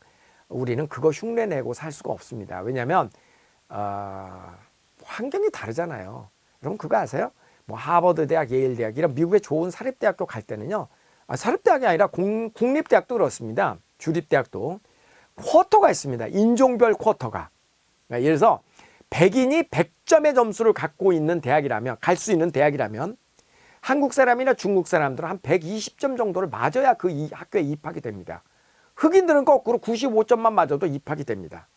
우리는 그거 흉내내고 살 수가 없습니다. 왜냐하면 환경이 다르잖아요. 여러분 그거 아세요? 뭐 하버드 대학, 예일 대학 이런 미국의 좋은 사립대학교 갈 때는요. 사립대학이 아니라 국립대학도 그렇습니다. 주립대학도 쿼터가 있습니다. 인종별 쿼터가. 예를 들어서 백인이 100점의 점수를 갖고 있는 대학이라면, 갈 수 있는 대학이라면 한국 사람이나 중국 사람들은 한 120점 정도를 맞아야 그 학교에 입학이 됩니다. 흑인들은 거꾸로 95점만 맞아도 입학이 됩니다.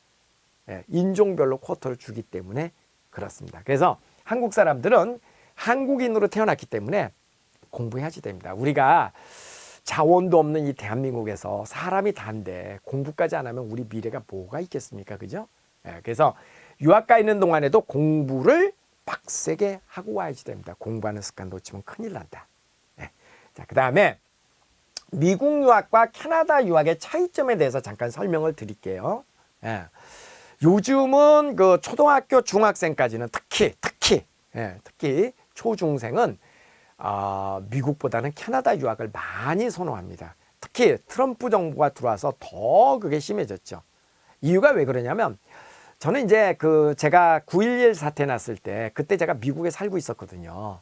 인종별로 쿼터를 주기 때문에 그렇습니다. 그래서 한국 사람들은 한국인으로 태어났기 때문에 공부해야지 됩니다. 우리가 자원도 없는 이 대한민국에서 사람이 단데 공부까지 안 하면 우리 미래가 뭐가 있겠습니까? 그죠? 그래서 유학 가 있는 동안에도 공부를 빡세게 하고 와야지 됩니다. 공부하는 습관 놓치면 큰일 난다. 자, 그 다음에 미국 유학과 캐나다 유학의 차이점에 대해서 잠깐 설명을 드릴게요. 요즘은 그 초등학교 중학생까지는 특히 초중생은 미국보다는 캐나다 유학을 많이 선호합니다. 특히 트럼프 정부가 들어와서 더 그게 심해졌죠. 이유가 왜 그러냐면 저는 이제 제가 9.11 사태 났을 때 그때 제가 미국에 살고 있었거든요.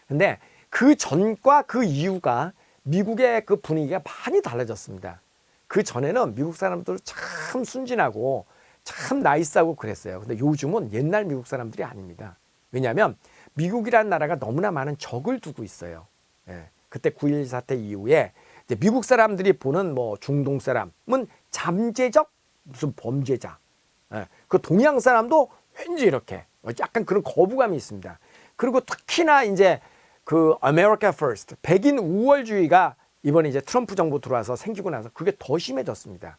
근데 그 전과 그 이후가 미국의 그 분위기가 많이 달라졌습니다. 그 전에는 미국 사람들 참 순진하고 참 나이스하고 그랬어요. 근데 요즘은 옛날 미국 사람들이 아닙니다. 왜냐하면 미국이라는 나라가 너무나 많은 적을 두고 있어요. 그때 9.11 사태 이후에 이제 미국 사람들이 보는 뭐 중동 사람은 잠재적 무슨 범죄자. 그 동양 사람도 왠지 이렇게 약간 그런 거부감이 있습니다. 그리고 특히나 이제 그 America First, 백인 우월주의가 이번에 이제 트럼프 정부 들어와서 생기고 나서 그게 더 심해졌습니다.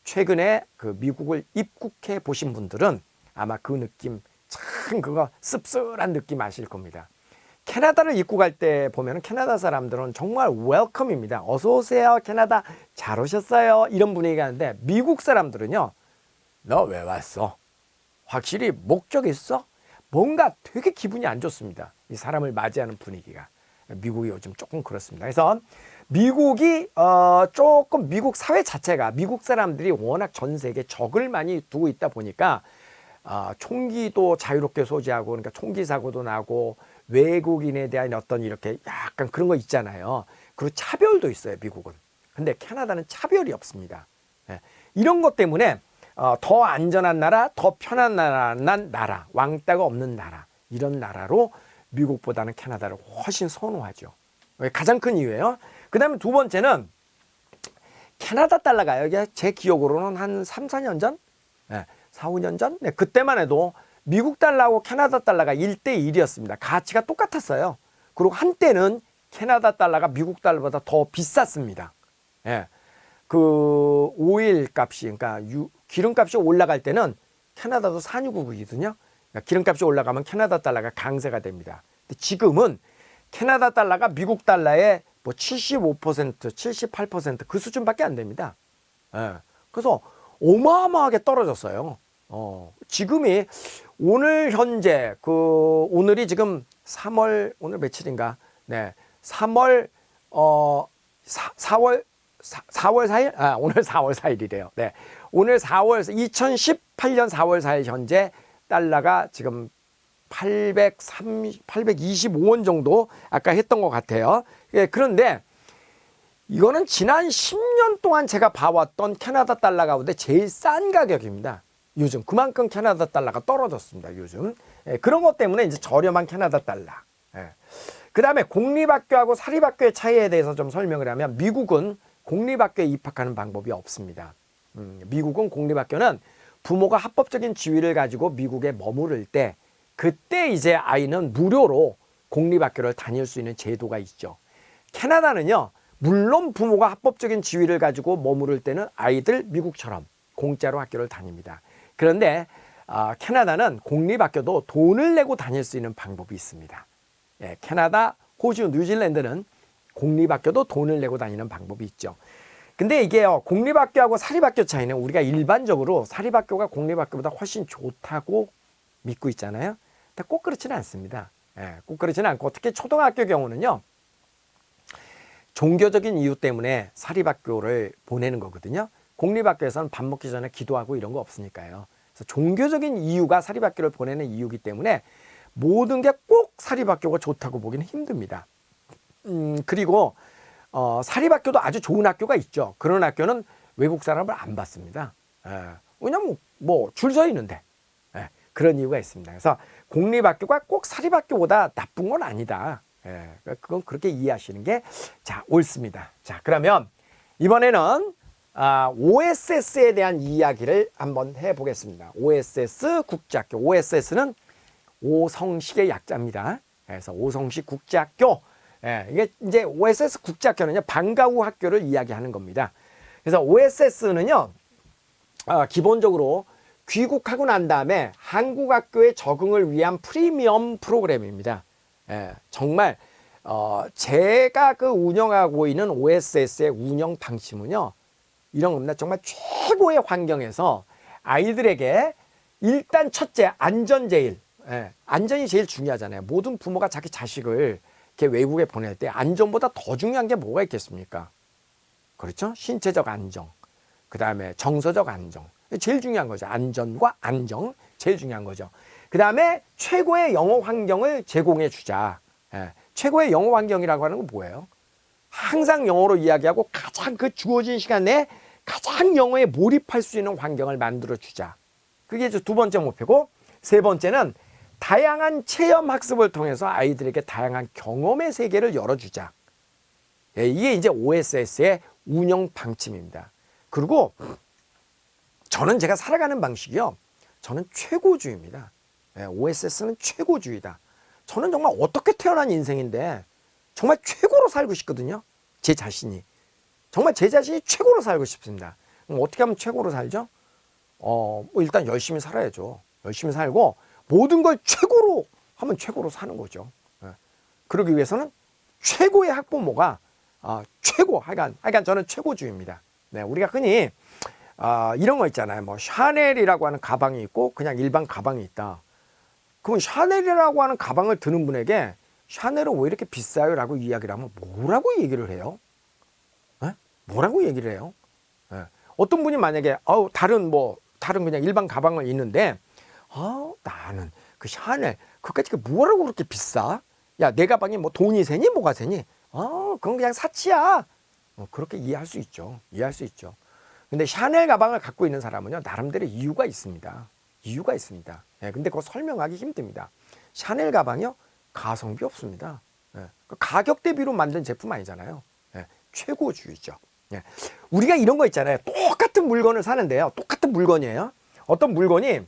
최근에 그 미국을 입국해 보신 분들은 아마 그 느낌 참 그거 씁쓸한 느낌 아실 겁니다. 캐나다를 입국할 때 보면은 캐나다 사람들은 정말 웰컴입니다. 어서 오세요, 캐나다 잘 오셨어요. 이런 분위기가 있는데 미국 사람들은요, 너 왜 왔어? 확실히 목적 있어? 뭔가 되게 기분이 안 좋습니다. 이 사람을 맞이하는 분위기가. 미국이 요즘 조금 그렇습니다. 그래서 미국이 조금 미국 사회 자체가 미국 사람들이 워낙 전 세계에 적을 많이 두고 있다 보니까 총기도 자유롭게 소지하고 그러니까 총기 사고도 나고 외국인에 대한 어떤 이렇게 약간 그런 거 있잖아요. 그리고 차별도 있어요, 미국은. 근데 캐나다는 차별이 없습니다. 이런 것 때문에 더 안전한 나라, 더 편안한 나라, 왕따가 없는 나라, 이런 나라로 미국보다는 캐나다를 훨씬 선호하죠. 가장 큰 이유예요. 그 다음에 두 번째는 캐나다 달러가 이게 제 기억으로는 한 3, 4년 전? 4, 5년 전? 네, 그때만 해도 미국 달러하고 캐나다 달러가 1대1이었습니다. 가치가 똑같았어요. 그리고 한때는 캐나다 달러가 미국 달러보다 더 비쌌습니다. 그 오일 값이, 그러니까 기름값이 올라갈 때는 캐나다도 산유국이거든요. 그러니까 기름값이 올라가면 캐나다 달러가 강세가 됩니다. 근데 지금은 캐나다 달러가 미국 달러의 뭐 75%, 78%그 수준밖에 안 됩니다. 그래서 어마어마하게 떨어졌어요. 지금이 오늘 현재 오늘이 지금 3월 오늘 며칠인가? 네, 3월 4월 4일? 오늘 4월 4일이래요. 네. 오늘 2018년 4월 4일 현재 달러가 지금 825원 정도 아까 했던 것 같아요. 그런데 이거는 지난 10년 동안 제가 봐왔던 캐나다 달러 가운데 제일 싼 가격입니다. 요즘 그만큼 캐나다 달러가 떨어졌습니다. 요즘 그런 것 때문에 이제 저렴한 캐나다 달러. 그 다음에 공립학교하고 사립학교의 차이에 대해서 좀 설명을 하면 미국은 공립학교에 입학하는 방법이 없습니다. 미국은 공립학교는 부모가 합법적인 지위를 가지고 미국에 머무를 때 그때 이제 아이는 무료로 공립학교를 다닐 수 있는 제도가 있죠. 캐나다는요, 물론 부모가 합법적인 지위를 가지고 머무를 때는 아이들 미국처럼 공짜로 학교를 다닙니다. 그런데 캐나다는 공립학교도 돈을 내고 다닐 수 있는 방법이 있습니다. 예, 캐나다, 호주, 뉴질랜드는 공립학교도 돈을 내고 다니는 방법이 있죠. 근데 이게요, 공립학교하고 사립학교 차이는 우리가 일반적으로 사립학교가 공립학교보다 훨씬 좋다고 믿고 있잖아요. 근데 꼭 그렇지는 않습니다. 예, 꼭 그렇지는 않고, 특히 초등학교 경우는요, 종교적인 이유 때문에 사립학교를 보내는 거거든요. 공립학교에서는 밥 먹기 전에 기도하고 이런 거 없으니까요. 그래서 종교적인 이유가 사립학교를 보내는 이유이기 때문에 모든 게 꼭 사립학교가 좋다고 보기는 힘듭니다. 그리고 사립학교도 아주 좋은 학교가 있죠. 그런 학교는 외국 사람을 안 받습니다. 왜냐면 뭐 줄 서 있는데. 그런 이유가 있습니다. 그래서 공립학교가 꼭 사립학교보다 나쁜 건 아니다. 그건 그렇게 이해하시는 게 옳습니다. 자, 그러면 이번에는 OSS에 대한 이야기를 한번 해보겠습니다. OSS 국제학교. OSS는 오성식의 약자입니다. 그래서 오성식 국제학교. 이게 이제 OSS 국제학교는요, 방과 후 학교를 이야기하는 겁니다. 그래서 OSS는요, 기본적으로 귀국하고 난 다음에 한국 학교에 적응을 위한 프리미엄 프로그램입니다. 정말 제가 운영하고 있는 OSS의 운영 방침은요, 이런 겁니다. 정말 최고의 환경에서 아이들에게 일단 첫째, 안전 제일. 안전이 제일 중요하잖아요. 모든 부모가 자기 자식을 이렇게 외국에 보낼 때 안전보다 더 중요한 게 뭐가 있겠습니까? 그렇죠? 신체적 안정, 그 다음에 정서적 안정. 제일 중요한 거죠. 안전과 안정, 제일 중요한 거죠. 그 다음에 최고의 영어 환경을 제공해 주자. 최고의 영어 환경이라고 하는 건 뭐예요? 항상 영어로 이야기하고 가장 그 주어진 시간 내에 가장 영어에 몰입할 수 있는 환경을 만들어 주자. 그게 이제 두 번째 목표고, 세 번째는 다양한 체험 학습을 통해서 아이들에게 다양한 경험의 세계를 열어주자. 이게 이제 OSS의 운영 방침입니다. 그리고 저는 제가 살아가는 방식이요, 저는 최고주의입니다. OSS는 최고주의다. 저는 정말 어떻게 태어난 인생인데 정말 최고로 살고 싶거든요. 제 자신이. 정말 제 자신이 최고로 살고 싶습니다. 그럼 어떻게 하면 최고로 살죠? 뭐 일단 열심히 살아야죠. 열심히 살고 모든 걸 최고로 하면 최고로 사는 거죠. 그러기 위해서는 최고의 학부모가 최고, 하여간 저는 최고주의입니다. 네, 우리가 흔히 이런 거 있잖아요. 뭐 샤넬이라고 하는 가방이 있고 그냥 일반 가방이 있다. 그러면 샤넬이라고 하는 가방을 드는 분에게 샤넬은 왜 이렇게 비싸요? 라고 이야기를 하면 뭐라고 얘기를 해요? 뭐라고 얘기를 해요? 어떤 분이 만약에 다른 그냥 일반 가방을 있는데 나는 그 샤넬 그까짓 게 뭐라고 그렇게 비싸? 야, 내 가방이 뭐 돈이 세니 뭐가 세니? 그건 그냥 사치야. 그렇게 이해할 수 있죠. 이해할 수 있죠. 근데 샤넬 가방을 갖고 있는 사람은요, 나름대로 이유가 있습니다. 이유가 있습니다. 근데 그거 설명하기 힘듭니다. 샤넬 가방이요, 가성비 없습니다. 가격 대비로 만든 제품 아니잖아요. 최고주의죠. 우리가 이런 거 있잖아요. 똑같은 물건을 사는데요. 똑같은 물건이에요. 어떤 물건이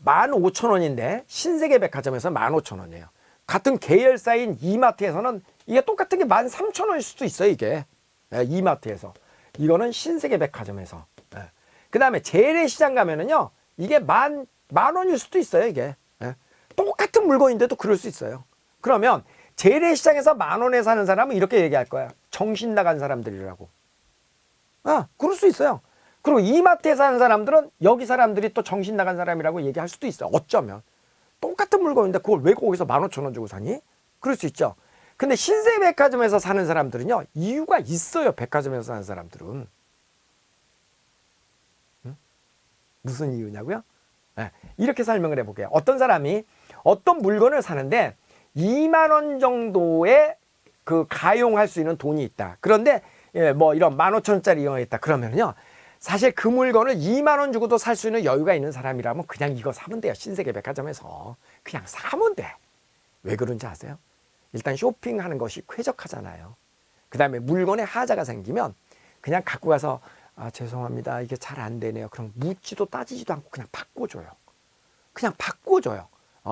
15,000원인데 신세계 백화점에서 15,000원이에요. 같은 계열사인 이마트에서는 이게 똑같은 게 13,000원일 수도 있어요. 이게 이마트에서. 이거는 신세계 백화점에서. 그 다음에 재래시장 가면은요, 이게 만 원일 수도 있어요. 이게 똑같은 물건인데도 그럴 수 있어요. 그러면 재래시장에서 10,000원에 사는 사람은 이렇게 얘기할 거야. 정신 나간 사람들이라고. 그럴 수 있어요. 그리고 이마트에 사는 사람들은 여기 사람들이 또 정신 나간 사람이라고 얘기할 수도 있어요. 어쩌면. 똑같은 물건인데 그걸 왜 거기서 15,000원 주고 사니? 그럴 수 있죠. 근데 신세계 백화점에서 사는 사람들은요, 이유가 있어요. 백화점에서 사는 사람들은. 무슨 이유냐고요? 이렇게 설명을 해볼게요. 어떤 사람이 어떤 물건을 사는데 2만 원 정도의 그 가용할 수 있는 돈이 있다. 그런데 뭐 이런 15,000원짜리 이용이 있다. 그러면요, 사실 그 물건을 2만 원 주고도 살 수 있는 여유가 있는 사람이라면 그냥 이거 사면 돼요. 신세계 백화점에서 그냥 사면 돼. 왜 그런지 아세요? 일단 쇼핑하는 것이 쾌적하잖아요. 그 다음에 물건에 하자가 생기면 그냥 갖고 가서 아, 죄송합니다. 이게 잘 안 되네요. 그럼 묻지도 따지지도 않고 그냥 바꿔줘요. 그냥 바꿔줘요.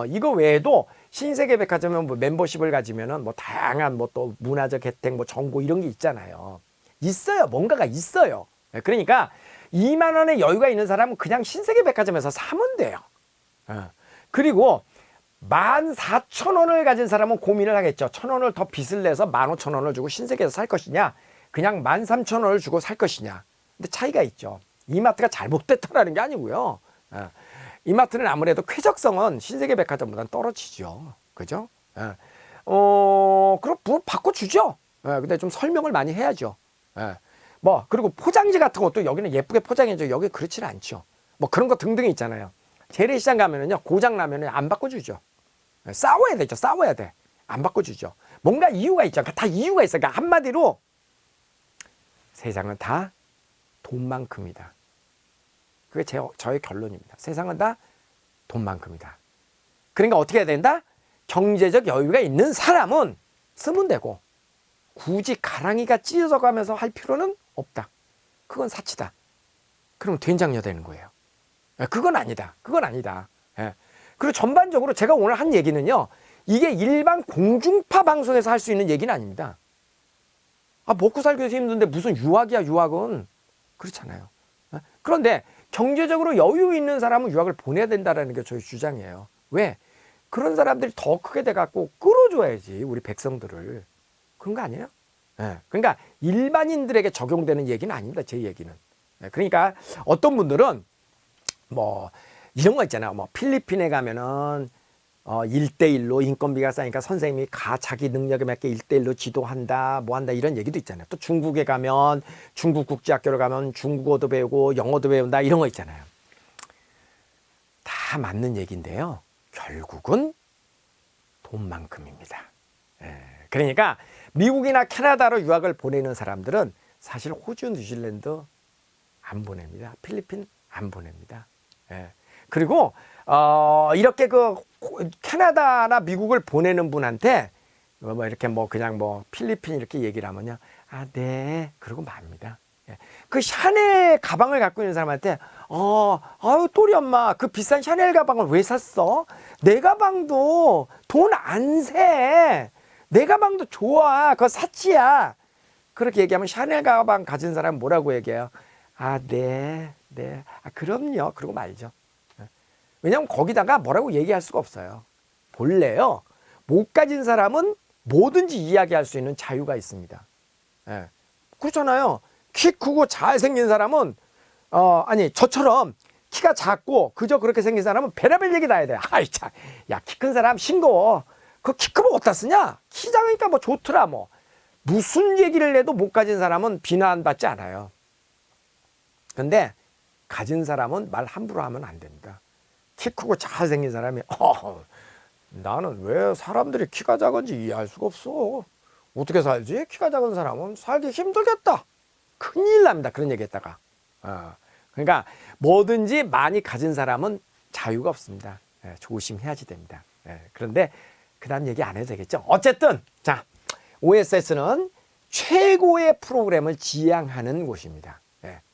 이거 외에도 신세계백화점은 뭐 멤버십을 가지면은 뭐 다양한 뭐 또 문화적 혜택, 뭐 정보 이런 게 있잖아요. 있어요. 뭔가가 있어요. 그러니까 2만 원의 여유가 있는 사람은 그냥 신세계백화점에서 사면 돼요. 그리고 14,000원을 가진 사람은 고민을 하겠죠. 1,000원을 더 빚을 내서 15,000원을 주고 신세계에서 살 것이냐, 그냥 13,000원을 주고 살 것이냐. 근데 차이가 있죠. 이마트가 잘못됐다라는 게 아니고요. 이마트는 아무래도 쾌적성은 신세계백화점보다는 떨어지죠. 그죠? 그럼 뭐 바꿔주죠. 근데 좀 설명을 많이 해야죠. 뭐, 그리고 포장지 같은 것도 여기는 예쁘게 포장해줘. 여기 그렇지는 않죠. 뭐 그런 거 등등 있잖아요. 재래시장 가면은요, 고장 나면은 안 바꿔주죠. 싸워야 되죠. 싸워야 돼. 안 바꿔주죠. 뭔가 이유가 있죠. 다 이유가 있어요. 그러니까 한마디로 세상은 다 돈만큼이다. 그게 저의 결론입니다. 세상은 다 돈만큼이다. 그러니까 어떻게 해야 된다? 경제적 여유가 있는 사람은 쓰면 되고 굳이 가랑이가 찢어져 가면서 할 필요는 없다. 그건 사치다. 그럼 된장녀 되는 거예요. 그건 아니다. 그건 아니다. 그리고 전반적으로 제가 오늘 한 얘기는요. 이게 일반 공중파 방송에서 할 수 있는 얘기는 아닙니다. 아, 먹고 살기 위해서 힘든데 무슨 유학이야, 유학은. 그렇잖아요. 그런데 경제적으로 여유 있는 사람은 유학을 보내야 된다는 게 저희 주장이에요. 왜? 그런 사람들이 더 크게 돼갖고 끌어줘야지, 우리 백성들을. 그런 거 아니에요? 그러니까 일반인들에게 적용되는 얘기는 아닙니다. 제 얘기는. 그러니까 어떤 분들은 뭐 이런 거 있잖아요. 뭐 필리핀에 가면은 1대1로 인건비가 싸니까 선생님이 자기 능력에 맞게 1대1로 지도한다, 뭐 한다, 이런 얘기도 있잖아요. 또 중국에 가면 중국 국제학교를 가면 중국어도 배우고 영어도 배운다, 이런 거 있잖아요. 다 맞는 얘기인데요. 결국은 돈만큼입니다. 그러니까 미국이나 캐나다로 유학을 보내는 사람들은 사실 호주, 뉴질랜드 안 보냅니다. 필리핀 안 보냅니다. 그리고 이렇게 그 캐나다나 미국을 보내는 분한테 뭐 이렇게 뭐 그냥 뭐 필리핀 이렇게 얘기를 하면요, 아, 네, 그러고 맙니다. 그 샤넬 가방을 갖고 있는 사람한테 아유, 또리 엄마, 그 비싼 샤넬 가방을 왜 샀어? 내 가방도 돈 안 세. 내 가방도 좋아. 그거 사치야. 그렇게 얘기하면 샤넬 가방 가진 사람은 뭐라고 얘기해요? 아, 네. 아, 그럼요. 그러고 말죠. 왜냐하면 거기다가 뭐라고 얘기할 수가 없어요. 본래요, 못 가진 사람은 뭐든지 이야기할 수 있는 자유가 있습니다. 그렇잖아요. 키 크고 잘생긴 사람은 아니, 저처럼 키가 작고 그저 그렇게 생긴 사람은 별의별 얘기 다 해야 돼. 아이 참, 야, 키 큰 사람 싱거워. 그 키 크면 어디다 쓰냐? 키 작으니까 뭐 좋더라 뭐. 무슨 얘기를 해도 못 가진 사람은 비난받지 않아요. 근데 가진 사람은 말 함부로 하면 안 됩니다. 키 크고 잘생긴 사람이 나는 왜 사람들이 키가 작은지 이해할 수가 없어. 어떻게 살지? 키가 작은 사람은 살기 힘들겠다. 큰일 납니다. 그런 얘기했다가. 그러니까 뭐든지 많이 가진 사람은 자유가 없습니다. 조심해야지 됩니다. 그런데 그 다음 얘기 안 해도 되겠죠. 어쨌든 자, OSS는 최고의 프로그램을 지향하는 곳입니다.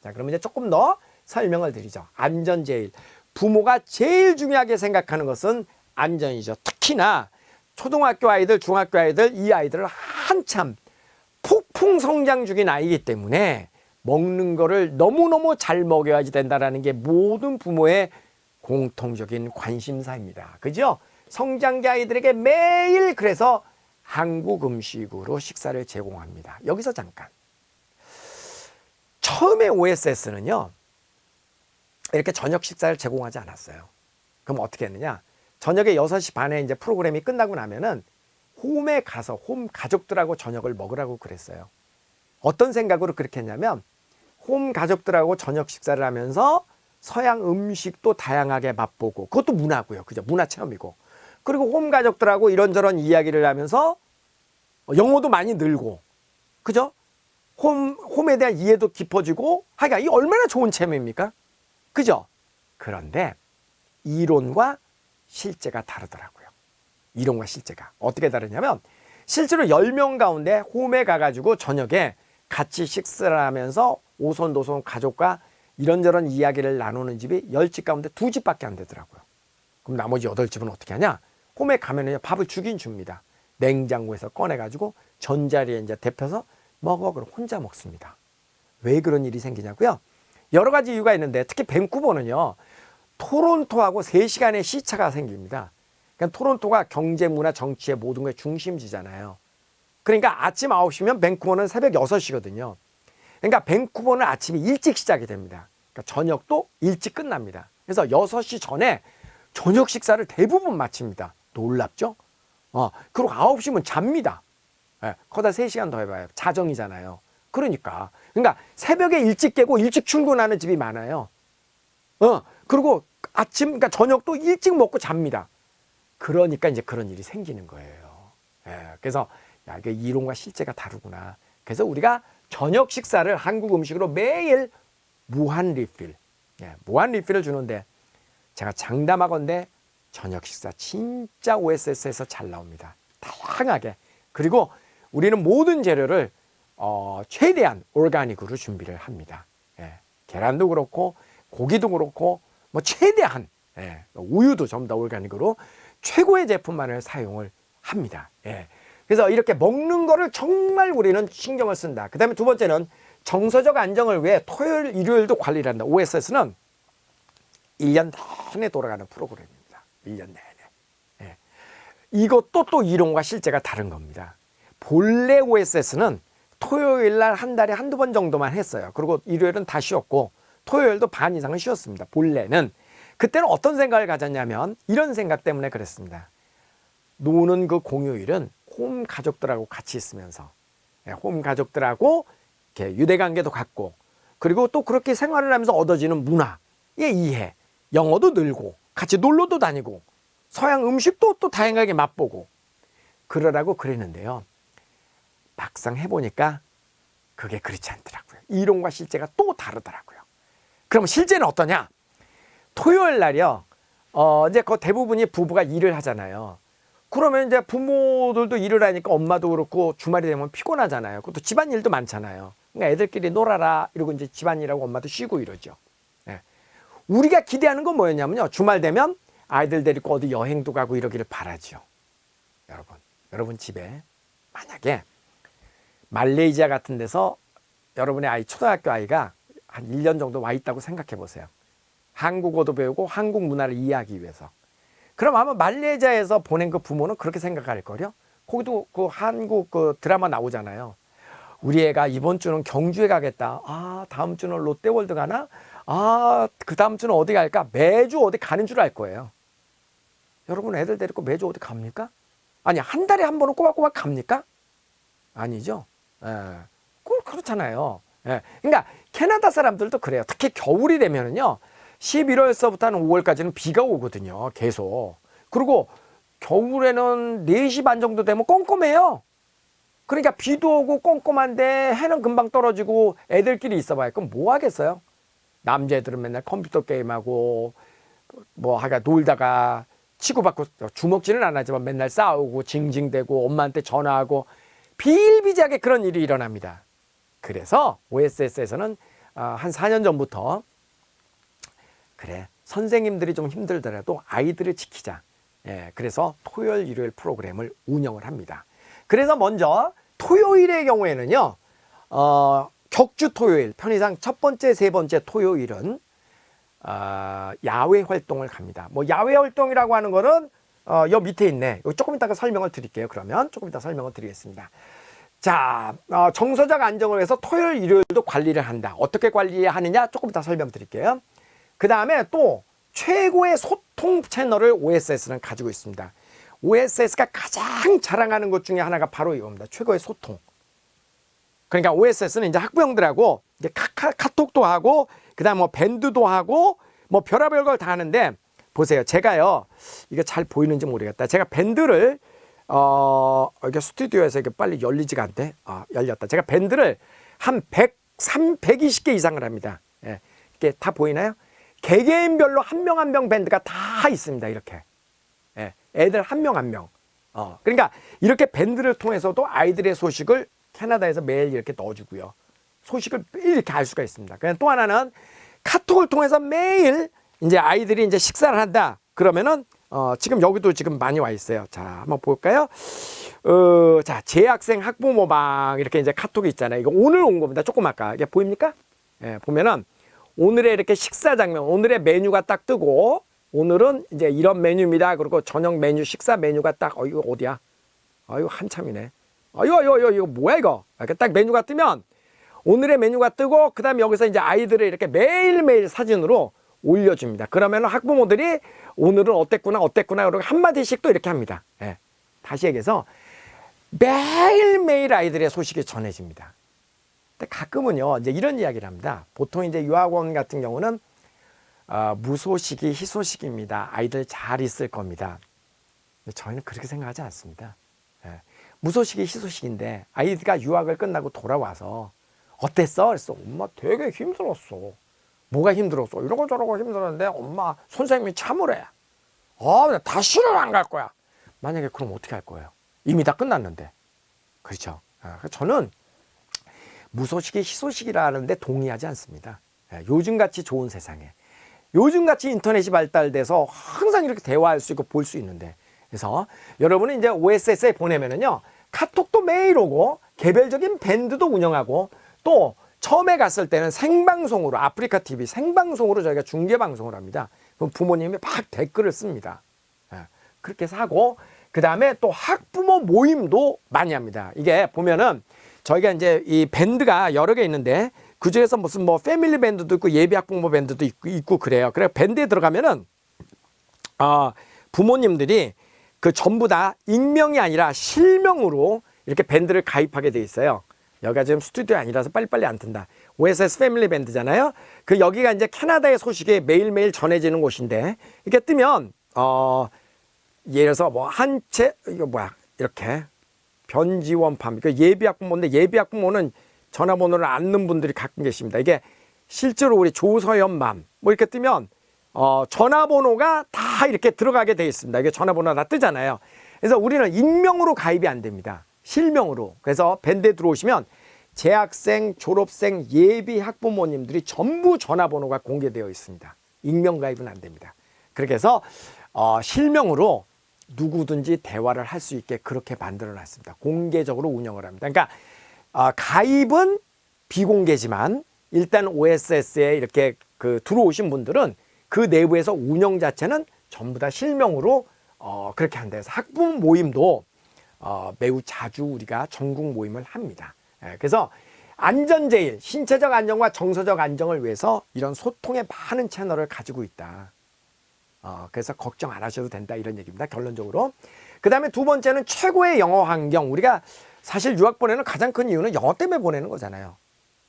자, 그러면 이제 조금 더 설명을 드리죠. 안전 제일. 부모가 제일 중요하게 생각하는 것은 안전이죠. 특히나 초등학교 아이들, 중학교 아이들, 이 아이들을 한참 폭풍 성장 중인 아이이기 때문에 먹는 거를 너무너무 잘 먹여야지 된다는 게 모든 부모의 공통적인 관심사입니다. 그죠? 성장기 아이들에게 매일 그래서 한국 음식으로 식사를 제공합니다. 여기서 잠깐. 처음에 OSS는요, 이렇게 저녁 식사를 제공하지 않았어요. 그럼 어떻게 했느냐? 저녁에 6시 반에 이제 프로그램이 끝나고 나면은 홈에 가서 홈 가족들하고 저녁을 먹으라고 그랬어요. 어떤 생각으로 그렇게 했냐면, 홈 가족들하고 저녁 식사를 하면서 서양 음식도 다양하게 맛보고, 그것도 문화고요. 그죠? 문화 체험이고. 그리고 홈 가족들하고 이런저런 이야기를 하면서 영어도 많이 늘고, 그죠? 홈에 대한 이해도 깊어지고, 하여간 이 얼마나 좋은 체험입니까? 그죠? 그런데 이론과 실제가 다르더라고요. 이론과 실제가. 어떻게 다르냐면, 실제로 10명 가운데 홈에 가가지고 저녁에 같이 식사를 하면서 오손 도손 가족과 이런저런 이야기를 나누는 집이 10집 가운데 2집밖에 안 되더라고요. 그럼 나머지 8집은 어떻게 하냐? 홈에 가면은 밥을 주긴 줍니다. 냉장고에서 꺼내가지고 전자리에 이제 데펴서 먹어. 그럼 혼자 먹습니다. 왜 그런 일이 생기냐고요? 여러 가지 이유가 있는데 특히 밴쿠버는요. 토론토하고 3시간의 시차가 생깁니다. 그러니까 토론토가 경제, 문화, 정치의 모든 것의 중심지잖아요. 그러니까 아침 9시면 밴쿠버는 새벽 6시거든요. 그러니까 밴쿠버는 아침이 일찍 시작이 됩니다. 그러니까 저녁도 일찍 끝납니다. 그래서 6시 전에 저녁 식사를 대부분 마칩니다. 놀랍죠? 그리고 9시면 잡니다. 거기다 3시간 더 해봐요. 자정이잖아요. 그러니까 새벽에 일찍 깨고 일찍 출근하는 집이 많아요. 그리고 아침, 그러니까 저녁도 일찍 먹고 잡니다. 그러니까 이제 그런 일이 생기는 거예요. 그래서 야, 이게 이론과 실제가 다르구나. 그래서 우리가 저녁 식사를 한국 음식으로 매일 무한 리필, 무한 리필을 주는데 제가 장담하건대 저녁 식사 진짜 OSS에서 잘 나옵니다. 다양하게. 그리고 우리는 모든 재료를 최대한 오르가닉으로 준비를 합니다. 계란도 그렇고 고기도 그렇고 뭐 최대한 우유도 전부 다 오르가닉으로 최고의 제품만을 사용을 합니다. 그래서 이렇게 먹는 거를 정말 우리는 신경을 쓴다. 그 다음에 두 번째는 정서적 안정을 위해 토요일, 일요일도 관리를 한다. OSS는 1년 내내 돌아가는 프로그램입니다. 1년 내내. 이것도 또 이론과 실제가 다른 겁니다. 본래 OSS는 토요일 날 한 달에 한두 번 정도만 했어요. 그리고 일요일은 다 쉬었고 토요일도 반 이상은 쉬었습니다. 본래는. 그때는 어떤 생각을 가졌냐면 이런 생각 때문에 그랬습니다. 노는 그 공휴일은 홈 가족들하고 같이 있으면서 홈 가족들하고 이렇게 유대관계도 갖고 그리고 또 그렇게 생활을 하면서 얻어지는 문화의 이해, 영어도 늘고 같이 놀러도 다니고 서양 음식도 또 다양하게 맛보고 그러라고 그랬는데요. 막상 해보니까 그게 그렇지 않더라고요. 이론과 실제가 또 다르더라고요. 그럼 실제는 어떠냐? 토요일 날이요. 이제 그 대부분이 부부가 일을 하잖아요. 그러면 이제 부모들도 일을 하니까 엄마도 그렇고 주말이 되면 피곤하잖아요. 그것도 집안일도 많잖아요. 그러니까 애들끼리 놀아라 이러고 이제 집안일하고 엄마도 쉬고 이러죠. 우리가 기대하는 건 뭐였냐면요. 주말 되면 아이들 데리고 어디 여행도 가고 이러기를 바라죠. 여러분 집에 만약에 말레이시아 같은 데서 여러분의 아이 초등학교 아이가 한 1년 정도 와 있다고 생각해 보세요. 한국어도 배우고 한국 문화를 이해하기 위해서. 그럼 아마 말레이시아에서 보낸 그 부모는 그렇게 생각할 거요. 거기도 그 한국 그 드라마 나오잖아요. 우리 애가 이번 주는 경주에 가겠다. 다음 주는 롯데월드 가나? 그 다음 주는 어디 갈까? 매주 어디 가는 줄 알 거예요. 여러분 애들 데리고 매주 어디 갑니까? 아니 한 달에 한 번은 꼬박꼬박 갑니까? 아니죠. 그렇잖아요. 그러니까 캐나다 사람들도 그래요. 특히 겨울이 되면은요. 11월서부터 한 5월까지는 비가 오거든요. 계속. 그리고 겨울에는 4시 반 정도 되면 꼼꼼해요. 그러니까 비도 오고 꼼꼼한데 해는 금방 떨어지고 애들끼리 있어봐요. 그럼 뭐 하겠어요? 남자애들은 맨날 컴퓨터 게임하고 뭐 하가 놀다가 치고받고 주먹질은 안 하지만 맨날 싸우고 징징대고 엄마한테 전화하고 비일비재하게 그런 일이 일어납니다. 그래서 OSS에서는 한 4년 전부터 그래 선생님들이 좀 힘들더라도 아이들을 지키자. 그래서 토요일 일요일 프로그램을 운영을 합니다. 그래서 먼저 토요일의 경우에는요. 격주 토요일 편의상 첫 번째 세 번째 토요일은 야외 활동을 갑니다. 뭐 야외 활동이라고 하는 거는 여 밑에 있네. 조금 이따가 설명을 드릴게요. 그러면 조금 이따 설명을 드리겠습니다. 자, 정서적 안정을 위해서 토요일 일요일도 관리를 한다. 어떻게 관리하느냐 조금 이따 설명드릴게요. 그 다음에 또 최고의 소통 채널을 OSS는 가지고 있습니다. OSS가 가장 자랑하는 것 중에 하나가 바로 이겁니다. 최고의 소통. 그러니까 OSS는 이제 학부형들하고 이제 카톡도 하고 그다음 뭐 밴드도 하고 뭐 별의별 걸 다 하는데 보세요. 제가요. 이게 잘 보이는지 모르겠다. 제가 밴드를 이게 스튜디오에서 이게 빨리 열리지가 않대. 열렸다. 제가 밴드를 한 120개 이상을 합니다. 이게 다 보이나요? 개개인별로 한 명 한 명 밴드가 다 있습니다. 이렇게. 애들 한 명 한 명. 그러니까 이렇게 밴드를 통해서도 아이들의 소식을 캐나다에서 매일 이렇게 넣어주고요. 소식을 이렇게 알 수가 있습니다. 그냥 또 하나는 카톡을 통해서 매일 이제 아이들이 이제 식사를 한다. 그러면은 지금 여기도 지금 많이 와 있어요. 자, 한번 볼까요? 자, 재학생 학부모방 이렇게 이제 카톡이 있잖아요. 이거 오늘 온 겁니다. 조금 아까 이게 보입니까? 예, 보면은 오늘의 이렇게 식사 장면, 오늘의 메뉴가 딱 뜨고 오늘은 이제 이런 메뉴입니다. 그리고 저녁 메뉴, 식사 메뉴가 딱 이거 어디야? 이거 한참이네. 이거 뭐야 이거? 이렇게 딱 메뉴가 뜨면 오늘의 메뉴가 뜨고 그다음에 여기서 이제 아이들을 이렇게 매일매일 사진으로 올려줍니다. 그러면 학부모들이 오늘은 어땠구나 그러고 한마디씩 또 이렇게 합니다. 예. 다시 얘기해서 매일매일 아이들의 소식이 전해집니다. 근데 가끔은요, 이제 이런 이야기를 합니다. 보통 이제 유학원 같은 경우는 무소식이 희소식입니다. 아이들 잘 있을 겁니다. 근데 저희는 그렇게 생각하지 않습니다. 예. 무소식이 희소식인데 아이가 유학을 끝나고 돌아와서 어땠어? 그랬어. 엄마 되게 힘들었어. 뭐가 힘들었어? 이러고 저러고 힘들었는데 엄마 선생님이 참으래. 나 다시는 안 갈 거야. 만약에 그럼 어떻게 할 거예요? 이미 다 끝났는데. 그렇죠. 저는 무소식이 희소식이라는데 동의하지 않습니다. 요즘같이 좋은 세상에 요즘같이 인터넷이 발달돼서 항상 이렇게 대화할 수 있고 볼 수 있는데 그래서 여러분은 이제 OSS에 보내면은요 카톡도 매일 오고 개별적인 밴드도 운영하고 또 처음에 갔을 때는 생방송으로 아프리카 TV 생방송으로 저희가 중계방송을 합니다. 그럼 부모님이 막 댓글을 씁니다. 그렇게 해서 하고 그 다음에 또 학부모 모임도 많이 합니다. 이게 보면은 저희가 이제 이 밴드가 여러 개 있는데 그 중에서 무슨 뭐 패밀리 밴드도 있고 예비 학부모 밴드도 있고 그래요. 그래 밴드에 들어가면은 부모님들이 그 전부 다 익명이 아니라 실명으로 이렇게 밴드를 가입하게 돼 있어요. 여기가 지금 스튜디오 아니라서 빨리빨리 안 튼다. OSS 패밀리 밴드잖아요. 그 여기가 이제 캐나다의 소식이 매일매일 전해지는 곳인데 이렇게 뜨면 예를 들어서 뭐 한채 이거 뭐야 이렇게 변지원팜 그 예비 학부모인데 예비 학부모는 전화번호를 안 분들이 가끔 계십니다. 이게 실제로 우리 조서연맘 뭐 이렇게 뜨면 전화번호가 다 이렇게 들어가게 돼 있습니다. 이게 전화번호가 다 뜨잖아요. 그래서 우리는 익명으로 가입이 안 됩니다. 실명으로. 그래서 밴드에 들어오시면 재학생, 졸업생, 예비 학부모님들이 전부 전화번호가 공개되어 있습니다. 익명 가입은 안 됩니다. 그렇게 해서 실명으로 누구든지 대화를 할 수 있게 그렇게 만들어 놨습니다. 공개적으로 운영을 합니다. 그러니까 가입은 비공개지만 일단 OSS에 이렇게 들어오신 분들은 그 내부에서 운영 자체는 전부 다 실명으로 그렇게 한다 해서 학부모 모임도 매우 자주 우리가 전국 모임을 합니다. 그래서 안전제일, 신체적 안정과 정서적 안정을 위해서 이런 소통의 많은 채널을 가지고 있다. 그래서 걱정 안 하셔도 된다 이런 얘기입니다. 결론적으로. 그 다음에 두 번째는 최고의 영어 환경. 우리가 사실 유학 보내는 가장 큰 이유는 영어 때문에 보내는 거잖아요.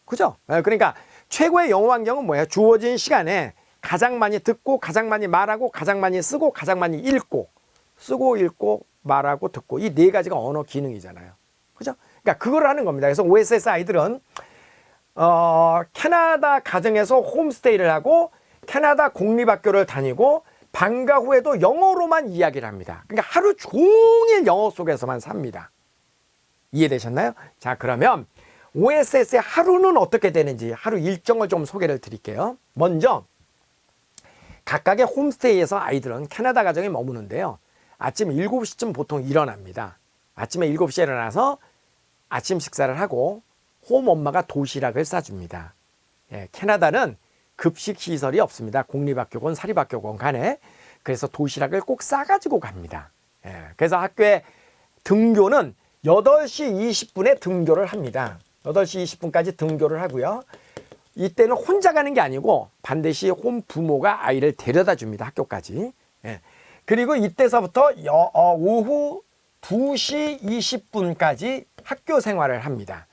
그죠? 그러니까 최고의 영어 환경은 뭐예요? 주어진 시간에 가장 많이 듣고 가장 많이 말하고 가장 많이 쓰고 가장 많이 읽고 쓰고 읽고 말하고 듣고 이 네 가지가 언어 기능이잖아요. 그죠? 그러니까 그걸 하는 겁니다. 그래서 OSS 아이들은 캐나다 가정에서 홈스테이를 하고 캐나다 공립학교를 다니고 방과 후에도 영어로만 이야기를 합니다. 그러니까 하루 종일 영어 속에서만 삽니다. 이해되셨나요? 자, 그러면 OSS의 하루는 어떻게 되는지 하루 일정을 좀 소개를 드릴게요. 먼저 각각의 홈스테이에서 아이들은 캐나다 가정에 머무는데요. 아침 7시쯤 보통 일어납니다. 아침에 7시에 일어나서 아침 식사를 하고 홈 엄마가 도시락을 싸줍니다. 캐나다는 급식 시설이 없습니다. 공립학교건 사립학교건 간에. 그래서 도시락을 꼭 싸가지고 갑니다. 그래서 학교에 등교는 8시 20분에 등교를 합니다. 8시 20분까지 등교를 하고요. 이때는 혼자 가는 게 아니고 반드시 홈 부모가 아이를 데려다 줍니다. 학교까지. 그리고 이때서부터 오후 2시 20분까지 학교 생활을 합니다.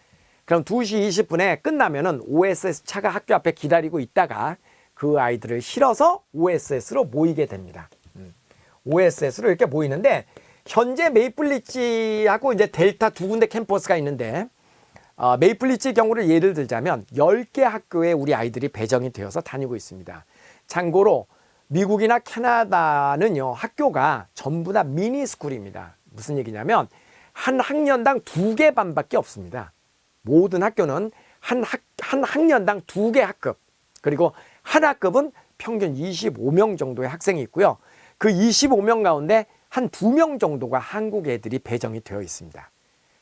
그럼 2시 20분에 끝나면은 OSS 차가 학교 앞에 기다리고 있다가 그 아이들을 실어서 OSS로 모이게 됩니다. OSS로 이렇게 모이는데 현재 메이플리치하고 이제 델타 두 군데 캠퍼스가 있는데 메이플리치 경우를 예를 들자면 10개 학교에 우리 아이들이 배정이 되어서 다니고 있습니다. 참고로 미국이나 캐나다는요 학교가 전부 다 미니스쿨입니다. 무슨 얘기냐면 한 학년당 2개 반밖에 없습니다. 모든 학교는 한 학년당 2개 학급, 그리고 한 학급은 평균 25명 정도의 학생이 있고요. 그 25명 가운데 한 2명 정도가 한국 애들이 배정이 되어 있습니다.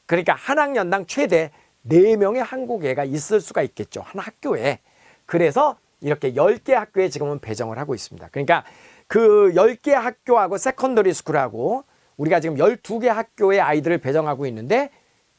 그러니까 한 학년당 최대 4명의 한국 애가 있을 수가 있겠죠. 한 학교에. 그래서 이렇게 10개 학교에 지금은 배정을 하고 있습니다. 그러니까 그 10개 학교하고 세컨더리 스쿨하고 우리가 지금 12개 학교에 아이들을 배정하고 있는데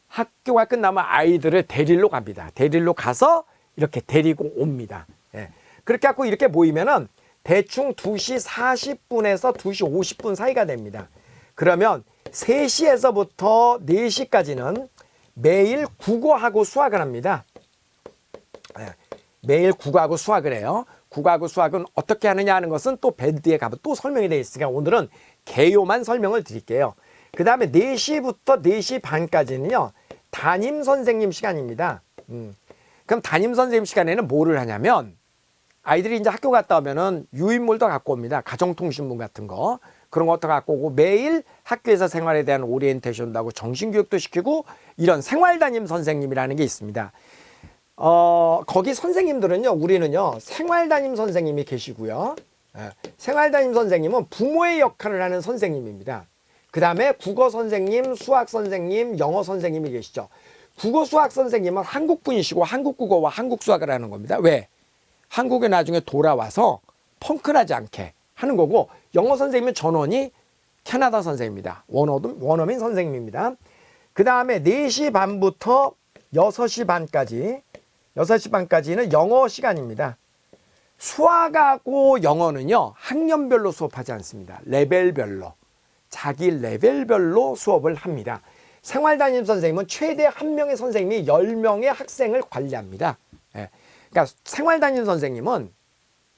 학교가 끝나면 아이들을 데리러 갑니다. 데리러 가서 이렇게 데리고 옵니다. 예. 그렇게 갖고 이렇게 모이면은 대충 2시 40분에서 2시 50분 사이가 됩니다. 그러면 3시에서부터 4시까지는 매일 국어하고 수학을 합니다. 예. 매일 국어하고 수학을 해요. 국어하고 수학은 어떻게 하느냐 하는 것은 또 배드에 가면 또 설명이 되어 있으니까 오늘은 개요만 설명을 드릴게요. 그 다음에 4시부터 4시 반까지는요. 담임 선생님 시간입니다. 그럼 담임 선생님 시간에는 뭐를 하냐면 아이들이 이제 학교 갔다 오면은 유인물도 갖고 옵니다. 가정통신문 같은 거. 그런 것도 갖고 오고 매일 학교에서 생활에 대한 오리엔테이션도 하고 정신교육도 시키고 이런 생활담임 선생님이라는 게 있습니다. 거기 선생님들은요, 우리는요, 생활담임 선생님이 계시고요. 생활담임 선생님은 부모의 역할을 하는 선생님입니다. 그 다음에 국어 선생님, 수학 선생님, 영어 선생님이 계시죠. 국어 수학 선생님은 한국 분이시고 한국 국어와 한국 수학을 하는 겁니다. 왜? 한국에 나중에 돌아와서 펑크나지 않게 하는 거고, 영어 선생님은 전원이 캐나다 선생님입니다. 원어민 선생님입니다. 그 다음에 4시 반부터 6시 반까지, 6시 반까지는 영어 시간입니다. 수학하고 영어는요, 학년별로 수업하지 않습니다. 레벨별로. 자기 레벨별로 수업을 합니다. 생활담임 선생님은 최대 1명의 선생님이 10명의 학생을 관리합니다. 예. 그러니까 생활담임 선생님은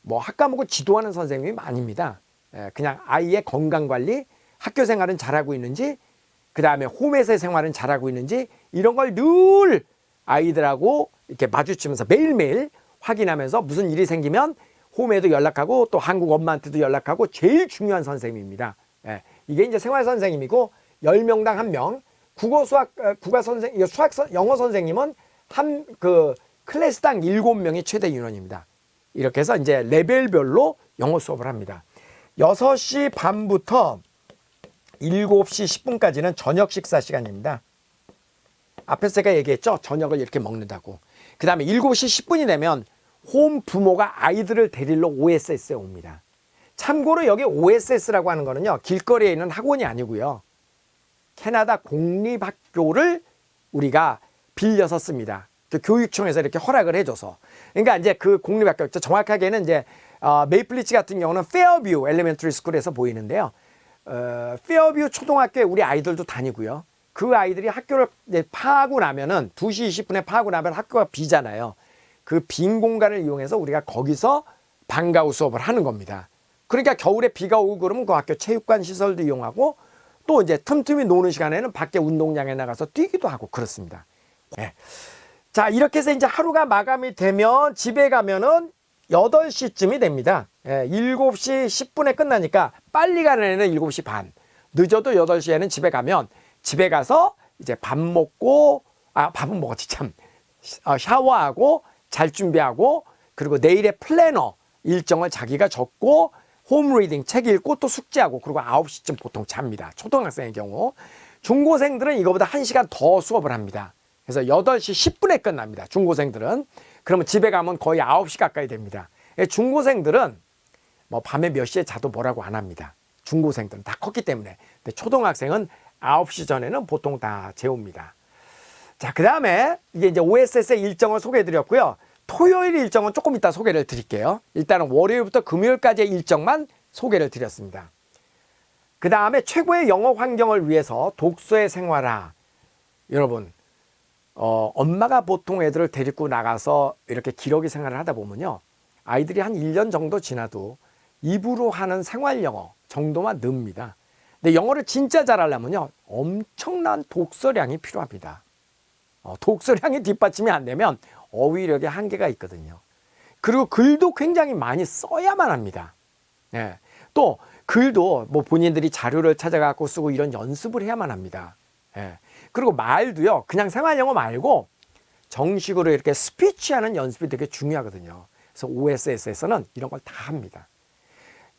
뭐 학과목을 지도하는 선생님이 아닙니다. 예. 그냥 아이의 건강관리, 학교 생활은 잘하고 있는지, 그 다음에 홈에서의 생활은 잘하고 있는지 이런 걸 늘 아이들하고 이렇게 마주치면서 매일매일 확인하면서 무슨 일이 생기면 홈에도 연락하고 또 한국 엄마한테도 연락하고 제일 중요한 선생님입니다. 예. 이게 이제 생활 선생님이고 10명당 1명, 영어 선생님은 클래스당 7명이 최대 인원입니다. 이렇게 해서 이제 레벨별로 영어 수업을 합니다. 6시 반부터 7시 10분까지는 저녁 식사 시간입니다. 앞에서 제가 얘기했죠. 저녁을 이렇게 먹는다고. 그 다음에 7시 10분이 되면 홈 부모가 아이들을 데리러 OSS에 옵니다. 참고로 여기 OSS라고 하는 거는요, 길거리에 있는 학원이 아니고요. 캐나다 공립학교를 우리가 빌려서 씁니다. 그 교육청에서 이렇게 허락을 해줘서. 그러니까 이제 그 공립학교, 정확하게는 이제 메이플리치 같은 경우는 페어뷰 엘리멘터리 스쿨에서 보이는데요. 페어뷰 초등학교에 우리 아이들도 다니고요. 그 아이들이 학교를 이제 파하고 나면은 2시 20분에 파하고 나면 학교가 비잖아요. 그 빈 공간을 이용해서 우리가 거기서 방과후 수업을 하는 겁니다. 그러니까 겨울에 비가 오고 그러면 그 학교 체육관 시설도 이용하고 또 이제 틈틈이 노는 시간에는 밖에 운동장에 나가서 뛰기도 하고 그렇습니다. 네. 자, 이렇게 해서 이제 하루가 마감이 되면 집에 가면은 8시쯤이 됩니다. 7시 10분에 끝나니까 빨리 가는 애는 7시 반, 늦어도 8시에는 집에 가면 집에 가서 이제 밥은 먹었지 참. 샤워하고 잘 준비하고 그리고 내일의 플래너 일정을 자기가 적고 홈 리딩 책 읽고 또 숙제하고 그리고 9시쯤 보통 잡니다. 초등학생의 경우. 중고생들은 이거보다 1시간 더 수업을 합니다. 그래서 8시 10분에 끝납니다. 중고생들은. 그러면 집에 가면 거의 9시 가까이 됩니다. 중고생들은 뭐 밤에 몇 시에 자도 뭐라고 안 합니다. 중고생들은 다 컸기 때문에. 근데 초등학생은 9시 전에는 보통 다 재웁니다. 자, 그 다음에 이게 이제 OSS의 일정을 소개해 드렸고요. 토요일 일정은 조금 이따 소개를 드릴게요. 일단은 월요일부터 금요일까지의 일정만 소개를 드렸습니다. 그 다음에 최고의 영어 환경을 위해서 독서의 생활화. 여러분, 엄마가 보통 애들을 데리고 나가서 이렇게 기러기 생활을 하다 보면요. 아이들이 한 1년 정도 지나도 입으로 하는 생활 영어 정도만 늡니다. 근데 영어를 진짜 잘하려면요. 엄청난 독서량이 필요합니다. 독서량이 뒷받침이 안 되면 어휘력에 한계가 있거든요. 그리고 글도 굉장히 많이 써야만 합니다. 예. 또 글도 뭐 본인들이 자료를 찾아갖고 쓰고 이런 연습을 해야만 합니다. 예. 그리고 말도요. 그냥 생활영어 말고 정식으로 이렇게 스피치하는 연습이 되게 중요하거든요. 그래서 OSS에서는 이런 걸 다 합니다.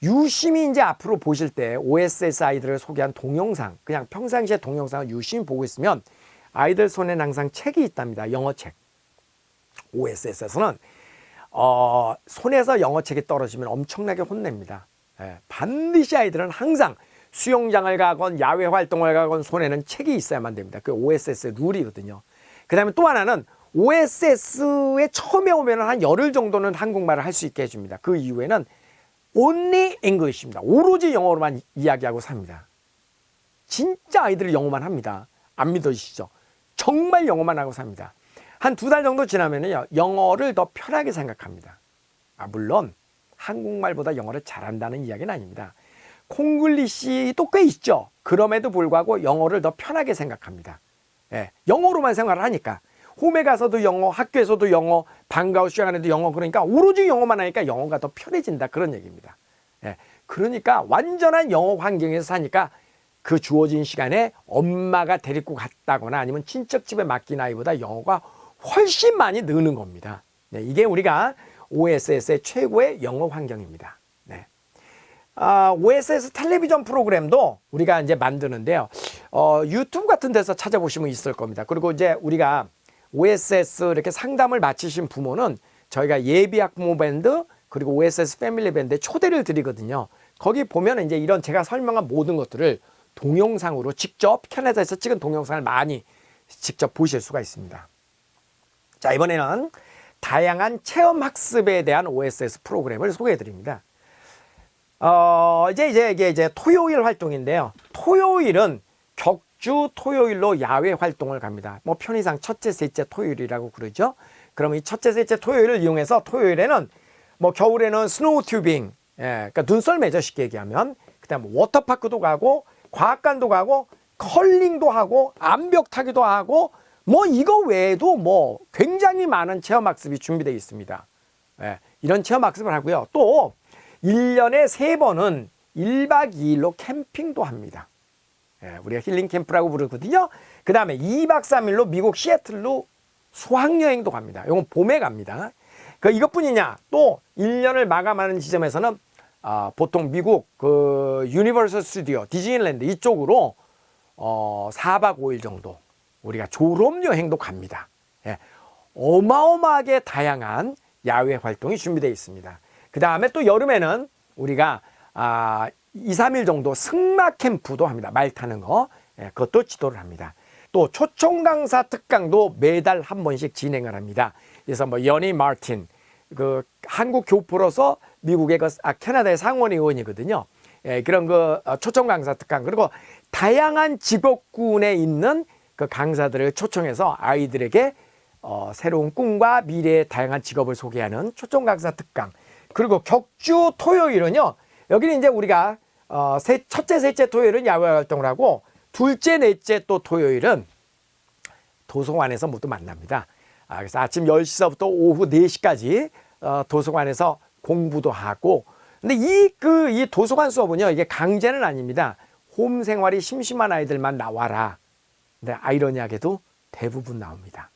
유심히 이제 앞으로 보실 때 OSS 아이들을 소개한 동영상, 그냥 평상시에 동영상을 유심히 보고 있으면 아이들 손에는 항상 책이 있답니다. 영어책. OSS에서는 손에서 영어책이 떨어지면 엄청나게 혼냅니다. 예, 반드시 아이들은 항상 수영장을 가건 야외 활동을 가건 손에는 책이 있어야만 됩니다. 그게 OSS의 룰이거든요. 그 다음에 또 하나는 OSS에 처음에 오면 한 열흘 정도는 한국말을 할 수 있게 해줍니다. 그 이후에는 only English입니다. 오로지 영어로만 이야기하고 삽니다. 진짜 아이들이 영어만 합니다. 안 믿어지시죠? 정말 영어만 하고 삽니다. 한 2달 정도 지나면요, 영어를 더 편하게 생각합니다. 물론 한국말보다 영어를 잘한다는 이야기는 아닙니다. 콩글리시도 꽤 있죠. 그럼에도 불구하고 영어를 더 편하게 생각합니다. 예, 영어로만 생활을 하니까. 홈에 가서도 영어, 학교에서도 영어, 방과후 시간에도 영어, 그러니까 오로지 영어만 하니까 영어가 더 편해진다, 그런 얘기입니다. 예, 그러니까 완전한 영어 환경에서 사니까 그 주어진 시간에 엄마가 데리고 갔다거나 아니면 친척집에 맡긴 아이보다 영어가 훨씬 많이 느는 겁니다. 네, 이게 우리가 OSS의 최고의 영어 환경입니다. 네. OSS 텔레비전 프로그램도 우리가 이제 만드는데요. 유튜브 같은 데서 찾아보시면 있을 겁니다. 그리고 이제 우리가 OSS 이렇게 상담을 마치신 부모는 저희가 예비 학부모 밴드 그리고 OSS 패밀리 밴드에 초대를 드리거든요. 거기 보면 이제 이런 제가 설명한 모든 것들을 동영상으로 직접 캐나다에서 찍은 동영상을 많이 직접 보실 수가 있습니다. 자, 이번에는 다양한 체험학습에 대한 OSS 프로그램을 소개해 드립니다. 이게 토요일 활동인데요. 토요일은 격주 토요일로 야외 활동을 갑니다. 뭐 편의상 첫째, 셋째 토요일이라고 그러죠. 그럼 이 첫째, 셋째 토요일을 이용해서 토요일에는 뭐 겨울에는 스노우 튜빙, 그러니까 눈썰매죠, 쉽게 얘기하면. 그다음 워터파크도 가고 과학관도 가고 컬링도 하고 암벽 타기도 하고 뭐 이거 외에도 뭐 굉장히 많은 체험학습이 준비되어 있습니다. 이런 체험학습을 하고요. 또 1년에 3번은 1박 2일로 캠핑도 합니다. 우리가 힐링 캠프라고 부르거든요. 그 다음에 2박 3일로 미국 시애틀로 수학여행도 갑니다. 이건 봄에 갑니다. 이것뿐이냐, 또 1년을 마감하는 지점에서는 보통 미국 유니버설 스튜디오, 디즈니랜드 이쪽으로 4박 5일 정도 우리가 졸업여행도 갑니다. 어마어마하게 다양한 야외 활동이 준비되어 있습니다. 그 다음에 또 여름에는 우리가 2, 3일 정도 승마 캠프도 합니다. 말 타는 거. 그것도 지도를 합니다. 또 초청 강사 특강도 매달 한 번씩 진행을 합니다. 그래서 뭐 연희 마틴, 한국 교포로서 미국의 캐나다의 상원 의원이거든요. 그런 초청 강사 특강, 그리고 다양한 직업군에 있는 그 강사들을 초청해서 아이들에게 새로운 꿈과 미래의 다양한 직업을 소개하는 초청 강사 특강. 그리고 격주 토요일은요, 여기는 이제 우리가 첫째, 셋째 토요일은 야외 활동을 하고 둘째, 넷째 또 토요일은 도서관에서 모두 만납니다. 그래서 아침 10시서부터 오후 4시까지 도서관에서 공부도 하고, 근데 이 도서관 수업은요, 이게 강제는 아닙니다. 홈 생활이 심심한 아이들만 나와라. 근데 아이러니하게도 대부분 나옵니다.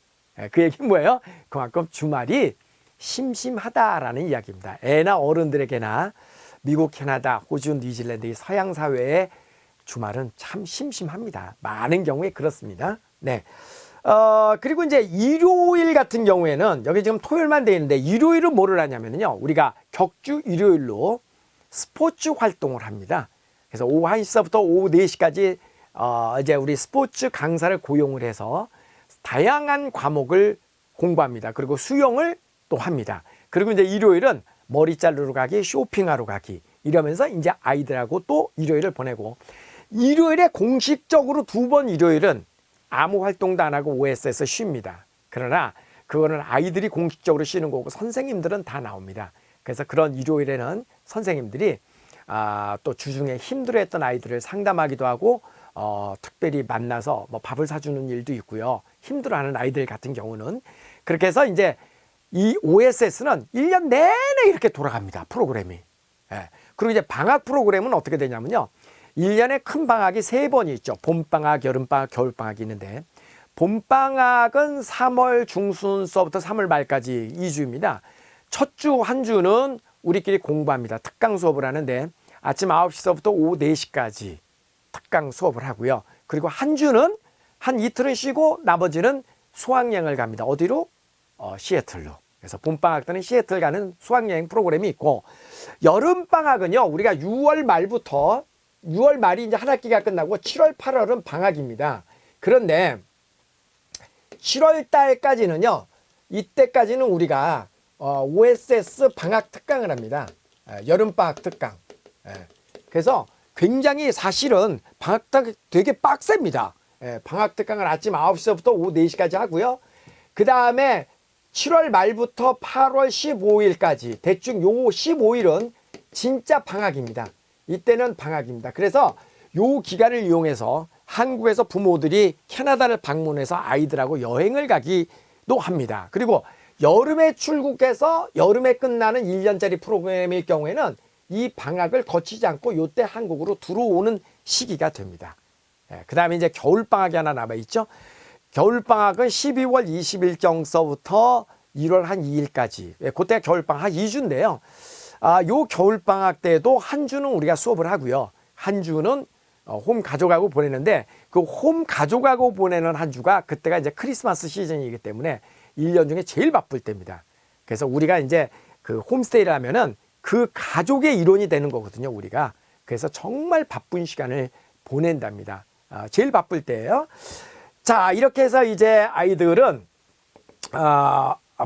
그 얘기는 뭐예요? 그만큼 주말이 심심하다라는 이야기입니다. 애나 어른들에게나 미국, 캐나다, 호주, 뉴질랜드 이 서양 사회의 주말은 참 심심합니다. 많은 경우에 그렇습니다. 네. 그리고 이제 일요일 같은 경우에는 여기 지금 토요일만 되어 있는데 일요일은 뭐를 하냐면요. 우리가 격주 일요일로 스포츠 활동을 합니다. 그래서 오후 1시부터 오후 4시까지 이제 우리 스포츠 강사를 고용을 해서 다양한 과목을 공부합니다. 그리고 수영을 또 합니다. 그리고 이제 일요일은 머리 자르러 가기, 쇼핑하러 가기 이러면서 이제 아이들하고 또 일요일을 보내고, 일요일에 공식적으로 2번 일요일은 아무 활동도 안 하고 OS에서 쉽니다. 그러나 그거는 아이들이 공식적으로 쉬는 거고 선생님들은 다 나옵니다. 그래서 그런 일요일에는 선생님들이 또 주중에 힘들어했던 아이들을 상담하기도 하고 특별히 만나서 뭐 밥을 사주는 일도 있고요. 힘들어하는 아이들 같은 경우는 그렇게 해서 이제 이 OSS는 1년 내내 이렇게 돌아갑니다. 프로그램이. 그리고 이제 방학 프로그램은 어떻게 되냐면요. 1년에 큰 방학이 3번이 있죠. 봄방학, 여름방학, 겨울방학이 있는데 봄방학은 3월 중순서부터 3월 말까지 2주입니다. 첫 주 한 주는 우리끼리 공부합니다. 특강 수업을 하는데 아침 9시서부터 오후 4시까지 특강 수업을 하고요. 그리고 한 주는 한 이틀은 쉬고 나머지는 수학여행을 갑니다. 어디로? 시애틀로. 그래서 봄방학 때는 시애틀 가는 수학여행 프로그램이 있고, 여름방학은요, 우리가 6월 말부터 6월 말이 이제 한 학기가 끝나고 7월, 8월은 방학입니다. 그런데 7월 달까지는요, 이때까지는 우리가 OSS 방학 특강을 합니다. 여름방학 특강. 그래서 굉장히 사실은 방학 특강 되게 빡셉니다. 방학 특강을 아침 9시부터 오후 4시까지 하고요. 그 다음에 7월 말부터 8월 15일까지 대충 요 15일은 진짜 방학입니다. 이때는 방학입니다. 그래서 요 기간을 이용해서 한국에서 부모들이 캐나다를 방문해서 아이들하고 여행을 가기도 합니다. 그리고 여름에 출국해서 여름에 끝나는 1년짜리 프로그램일 경우에는 이 방학을 거치지 않고 요때 한국으로 들어오는 시기가 됩니다. 그 다음에 이제 겨울방학이 하나 남아있죠. 겨울방학은 12월 20일경서부터 1월 한 2일까지. 그때가 겨울방학 한 2주인데요. 요 겨울방학 때도 한 주는 우리가 수업을 하고요. 한 주는 홈 가져가고 보내는데, 그 홈 가져가고 보내는 한 주가 그때가 이제 크리스마스 시즌이기 때문에 1년 중에 제일 바쁠 때입니다. 그래서 우리가 이제 그 홈스테이를 하면은 그 가족의 일원이 되는 거거든요, 우리가. 그래서 정말 바쁜 시간을 보낸답니다. 제일 바쁠 때예요. 자, 이렇게 해서 이제 아이들은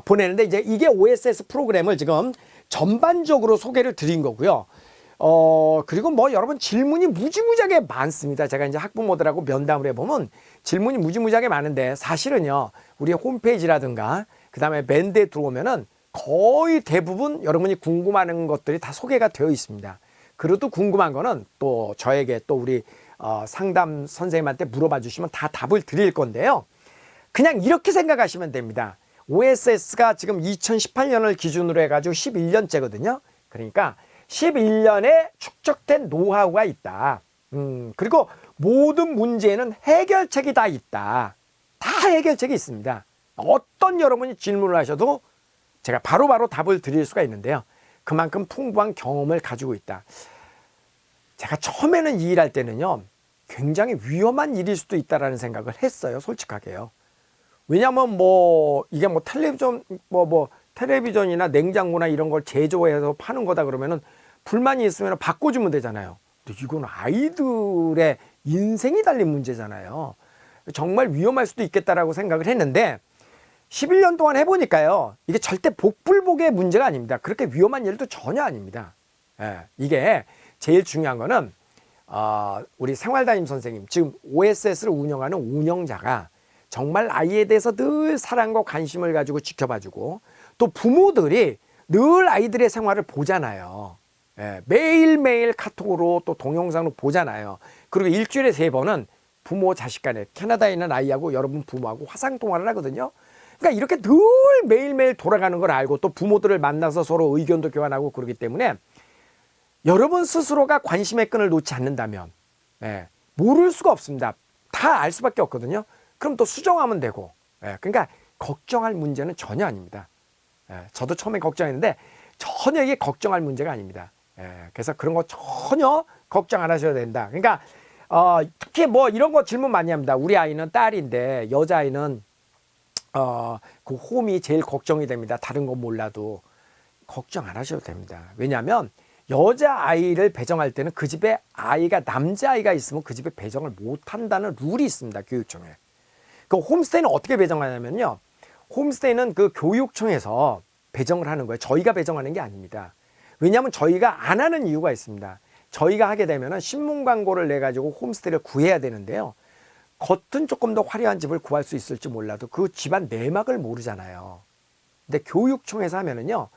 보내는데, 이제 이게 OSS 프로그램을 지금 전반적으로 소개를 드린 거고요. 그리고 뭐 여러분 질문이 무지무지하게 많습니다. 제가 이제 학부모들하고 면담을 해보면 질문이 무지무지하게 많은데, 사실은요, 우리 홈페이지라든가 그 다음에 밴드에 들어오면은 거의 대부분 여러분이 궁금한 것들이 다 소개가 되어 있습니다. 그래도 궁금한 거는 또 저에게 또 우리 상담 선생님한테 물어봐 주시면 다 답을 드릴 건데요. 그냥 이렇게 생각하시면 됩니다. OSS가 지금 2018년을 기준으로 해가지고 11년째거든요. 그러니까 11년에 축적된 노하우가 있다. 그리고 모든 문제에는 해결책이 다 있다. 다 해결책이 있습니다. 어떤 여러분이 질문을 하셔도 제가 바로바로 답을 드릴 수가 있는데요. 그만큼 풍부한 경험을 가지고 있다. 제가 처음에는 이 일할 때는요, 굉장히 위험한 일일 수도 있다라는 생각을 했어요. 솔직하게요. 왜냐하면 이게 텔레비전이나 냉장고나 이런 걸 제조해서 파는 거다 그러면은 불만이 있으면 바꿔주면 되잖아요. 근데 이건 아이들의 인생이 달린 문제잖아요. 정말 위험할 수도 있겠다라고 생각을 했는데, 11년 동안 해보니까요, 이게 절대 복불복의 문제가 아닙니다. 그렇게 위험한 일도 전혀 아닙니다. 이게 제일 중요한 거는 우리 생활담임 선생님, 지금 OSS를 운영하는 운영자가 정말 아이에 대해서 늘 사랑과 관심을 가지고 지켜봐주고, 또 부모들이 늘 아이들의 생활을 보잖아요. 매일매일 카톡으로 또 동영상으로 보잖아요. 그리고 일주일에 3번은 부모 자식 간에, 캐나다에 있는 아이하고 여러분 부모하고 화상통화를 하거든요. 그러니까 이렇게 늘 매일매일 돌아가는 걸 알고, 또 부모들을 만나서 서로 의견도 교환하고 그러기 때문에 여러분 스스로가 관심의 끈을 놓지 않는다면 모를 수가 없습니다. 다 알 수밖에 없거든요. 그럼 또 수정하면 되고, 그러니까 걱정할 문제는 전혀 아닙니다. 저도 처음에 걱정했는데 전혀 이게 걱정할 문제가 아닙니다. 그래서 그런 거 전혀 걱정 안 하셔도 된다. 그러니까 특히 뭐 이런 거 질문 많이 합니다. 우리 아이는 딸인데 여자아이는 그 홈이 제일 걱정이 됩니다. 다른 건 몰라도 걱정 안 하셔도 됩니다. 왜냐하면 여자아이를 배정할 때는 그 집에 아이가 남자아이가 있으면 그 집에 배정을 못한다는 룰이 있습니다. 교육청에. 그 홈스테이는 어떻게 배정하냐면요, 홈스테이는 그 교육청에서 배정을 하는 거예요. 저희가 배정하는 게 아닙니다. 왜냐하면 저희가 안 하는 이유가 있습니다. 저희가 하게 되면은 신문 광고를 내 가지고 홈스테이를 구해야 되는데요, 겉은 조금 더 화려한 집을 구할 수 있을지 몰라도 그 집안 내막을 모르잖아요. 근데 교육청에서 하면은요,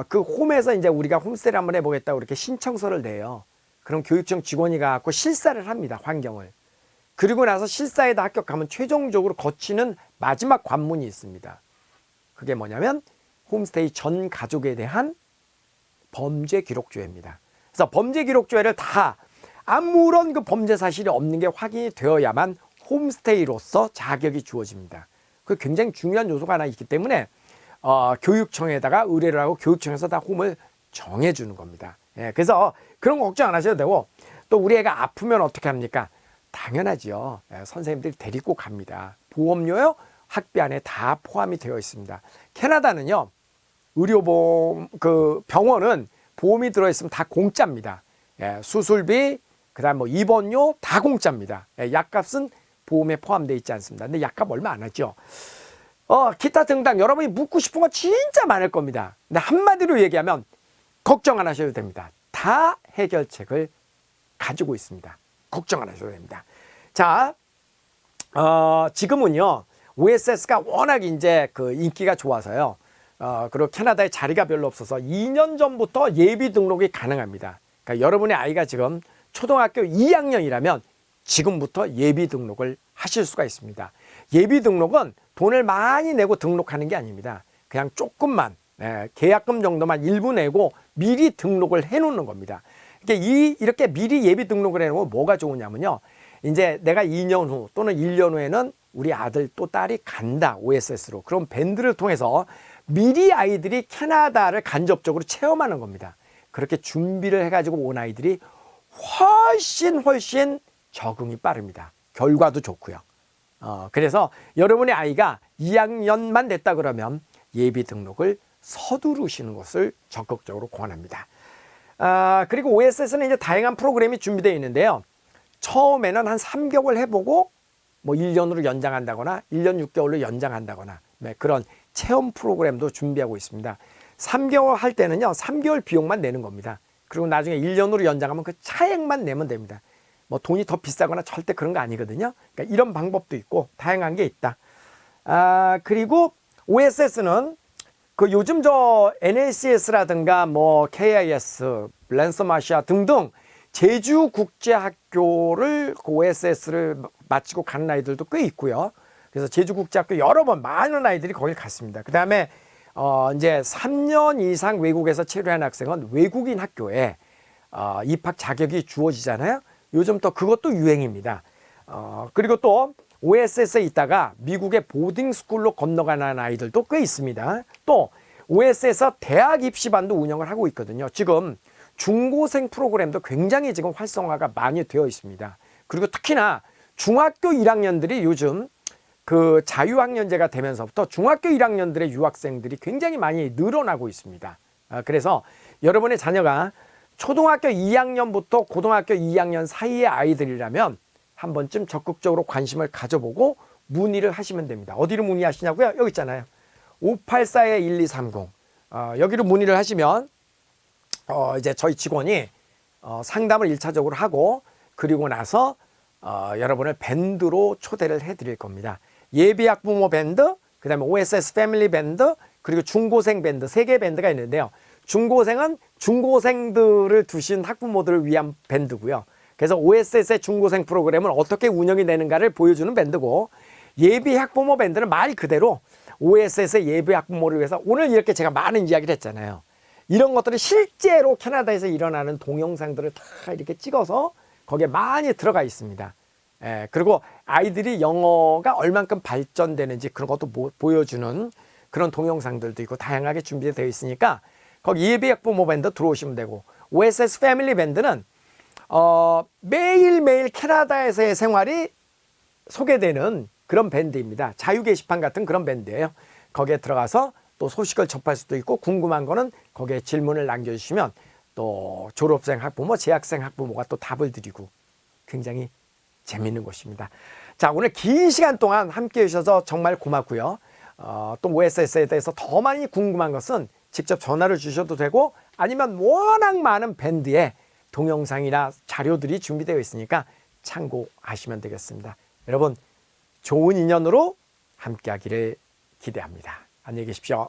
그 홈에서 이제 우리가 홈스테이를 한번 해보겠다고 이렇게 신청서를 내요. 그럼 교육청 직원이 가고 실사를 합니다. 환경을. 그리고 나서 실사에다 합격하면 최종적으로 거치는 마지막 관문이 있습니다. 그게 뭐냐면 홈스테이 전 가족에 대한 범죄 기록조회입니다. 그래서 범죄 기록조회를 다 아무런 그 범죄 사실이 없는 게 확인이 되어야만 홈스테이로서 자격이 주어집니다. 그 굉장히 중요한 요소가 하나 있기 때문에 교육청에다가 의뢰를 하고 교육청에서 다 홈을 정해주는 겁니다. 예, 그래서 그런 거 걱정 안 하셔도 되고, 또 우리 애가 아프면 어떻게 합니까? 당연하지요. 예, 선생님들이 데리고 갑니다. 보험료요, 학비 안에 다 포함이 되어 있습니다. 캐나다는요, 의료보험, 병원은 보험이 들어있으면 다 공짜입니다. 예, 수술비, 그 다음 뭐 입원료 다 공짜입니다. 예, 약값은 보험에 포함되어 있지 않습니다. 근데 약값 얼마 안 하죠. 기타 등등 여러분이 묻고 싶은 거 진짜 많을 겁니다. 근데 한마디로 얘기하면 걱정 안 하셔도 됩니다. 다 해결책을 가지고 있습니다. 걱정 안 하셔도 됩니다. 자, 지금은요, OSS가 워낙 이제 인기가 좋아서요. 그리고 캐나다에 자리가 별로 없어서 2년 전부터 예비 등록이 가능합니다. 그러니까 여러분의 아이가 지금 초등학교 2학년이라면 지금부터 예비 등록을 하실 수가 있습니다. 예비 등록은 돈을 많이 내고 등록하는 게 아닙니다. 그냥 조금만, 계약금 정도만 일부 내고 미리 등록을 해 놓는 겁니다. 이렇게 미리 예비 등록을 해 놓으면 뭐가 좋으냐면요, 이제 내가 2년 후 또는 1년 후에는 우리 아들 또 딸이 간다, OSS로. 그럼 밴드를 통해서 미리 아이들이 캐나다를 간접적으로 체험하는 겁니다. 그렇게 준비를 해가지고 온 아이들이 훨씬 적응이 빠릅니다. 결과도 좋고요. 그래서 여러분의 아이가 2학년만 됐다 그러면 예비 등록을 서두르시는 것을 적극적으로 권합니다. 그리고 OSS는 이제 다양한 프로그램이 준비되어 있는데요. 처음에는 한 3개월 해보고 뭐 1년으로 연장한다거나 1년 6개월로 연장한다거나 그런 체험 프로그램도 준비하고 있습니다. 3개월 할 때는요, 3개월 비용만 내는 겁니다. 그리고 나중에 1년으로 연장하면 그 차액만 내면 됩니다. 뭐 돈이 더 비싸거나 절대 그런 거 아니거든요. 그러니까 이런 방법도 있고 다양한 게 있다. 그리고 OSS는 요즘 NACS라든가 뭐 KIS, 랜섬아시아 등등 제주국제학교를 OSS를 마치고 가는 아이들도 꽤 있고요. 그래서 제주국제학교 여러 번 많은 아이들이 거길 갔습니다. 그 다음에 이제 3년 이상 외국에서 체류한 학생은 외국인 학교에 입학 자격이 주어지잖아요. 요즘 또 그것도 유행입니다. 그리고 또 OSS에 있다가 미국의 보딩스쿨로 건너가는 아이들도 꽤 있습니다. 또 OSS에서 대학 입시반도 운영을 하고 있거든요. 지금 중고생 프로그램도 굉장히 지금 활성화가 많이 되어 있습니다. 그리고 특히나 중학교 1학년들이 요즘 자유학년제가 되면서부터 중학교 1학년들의 유학생들이 굉장히 많이 늘어나고 있습니다. 그래서 여러분의 자녀가 초등학교 2학년부터 고등학교 2학년 사이의 아이들이라면 한 번쯤 적극적으로 관심을 가져보고 문의를 하시면 됩니다. 어디로 문의하시냐고요? 여기 있잖아요. 584-1230. 여기로 문의를 하시면 이제 저희 직원이 상담을 1차적으로 하고, 그리고 나서 여러분을 밴드로 초대를 해드릴 겁니다. 예비 학부모 밴드, 그 다음에 OSS 패밀리 밴드, 그리고 중고생 밴드, 3개 밴드가 있는데요. 중고생은 중고생들을 두신 학부모들을 위한 밴드고요. 그래서 OSS의 중고생 프로그램을 어떻게 운영이 되는가를 보여주는 밴드고, 예비 학부모 밴드는 말 그대로 OSS의 예비 학부모를 위해서 오늘 이렇게 제가 많은 이야기를 했잖아요. 이런 것들이 실제로 캐나다에서 일어나는 동영상들을 다 이렇게 찍어서 거기에 많이 들어가 있습니다. 그리고 아이들이 영어가 얼만큼 발전되는지 그런 것도 보여주는 그런 동영상들도 있고 다양하게 준비되어 있으니까 거기 예비 학부모 밴드 들어오시면 되고, OSS 패밀리 밴드는 매일매일 캐나다에서의 생활이 소개되는 그런 밴드입니다. 자유 게시판 같은 그런 밴드예요. 거기에 들어가서 또 소식을 접할 수도 있고, 궁금한 거는 거기에 질문을 남겨주시면 또 졸업생 학부모, 재학생 학부모가 또 답을 드리고 굉장히 재밌는 곳입니다. 자, 오늘 긴 시간 동안 함께 해주셔서 정말 고맙고요. 또 OSS에 대해서 더 많이 궁금한 것은 직접 전화를 주셔도 되고, 아니면 워낙 많은 밴드의 동영상이나 자료들이 준비되어 있으니까 참고하시면 되겠습니다. 여러분, 좋은 인연으로 함께 하기를 기대합니다. 안녕히 계십시오.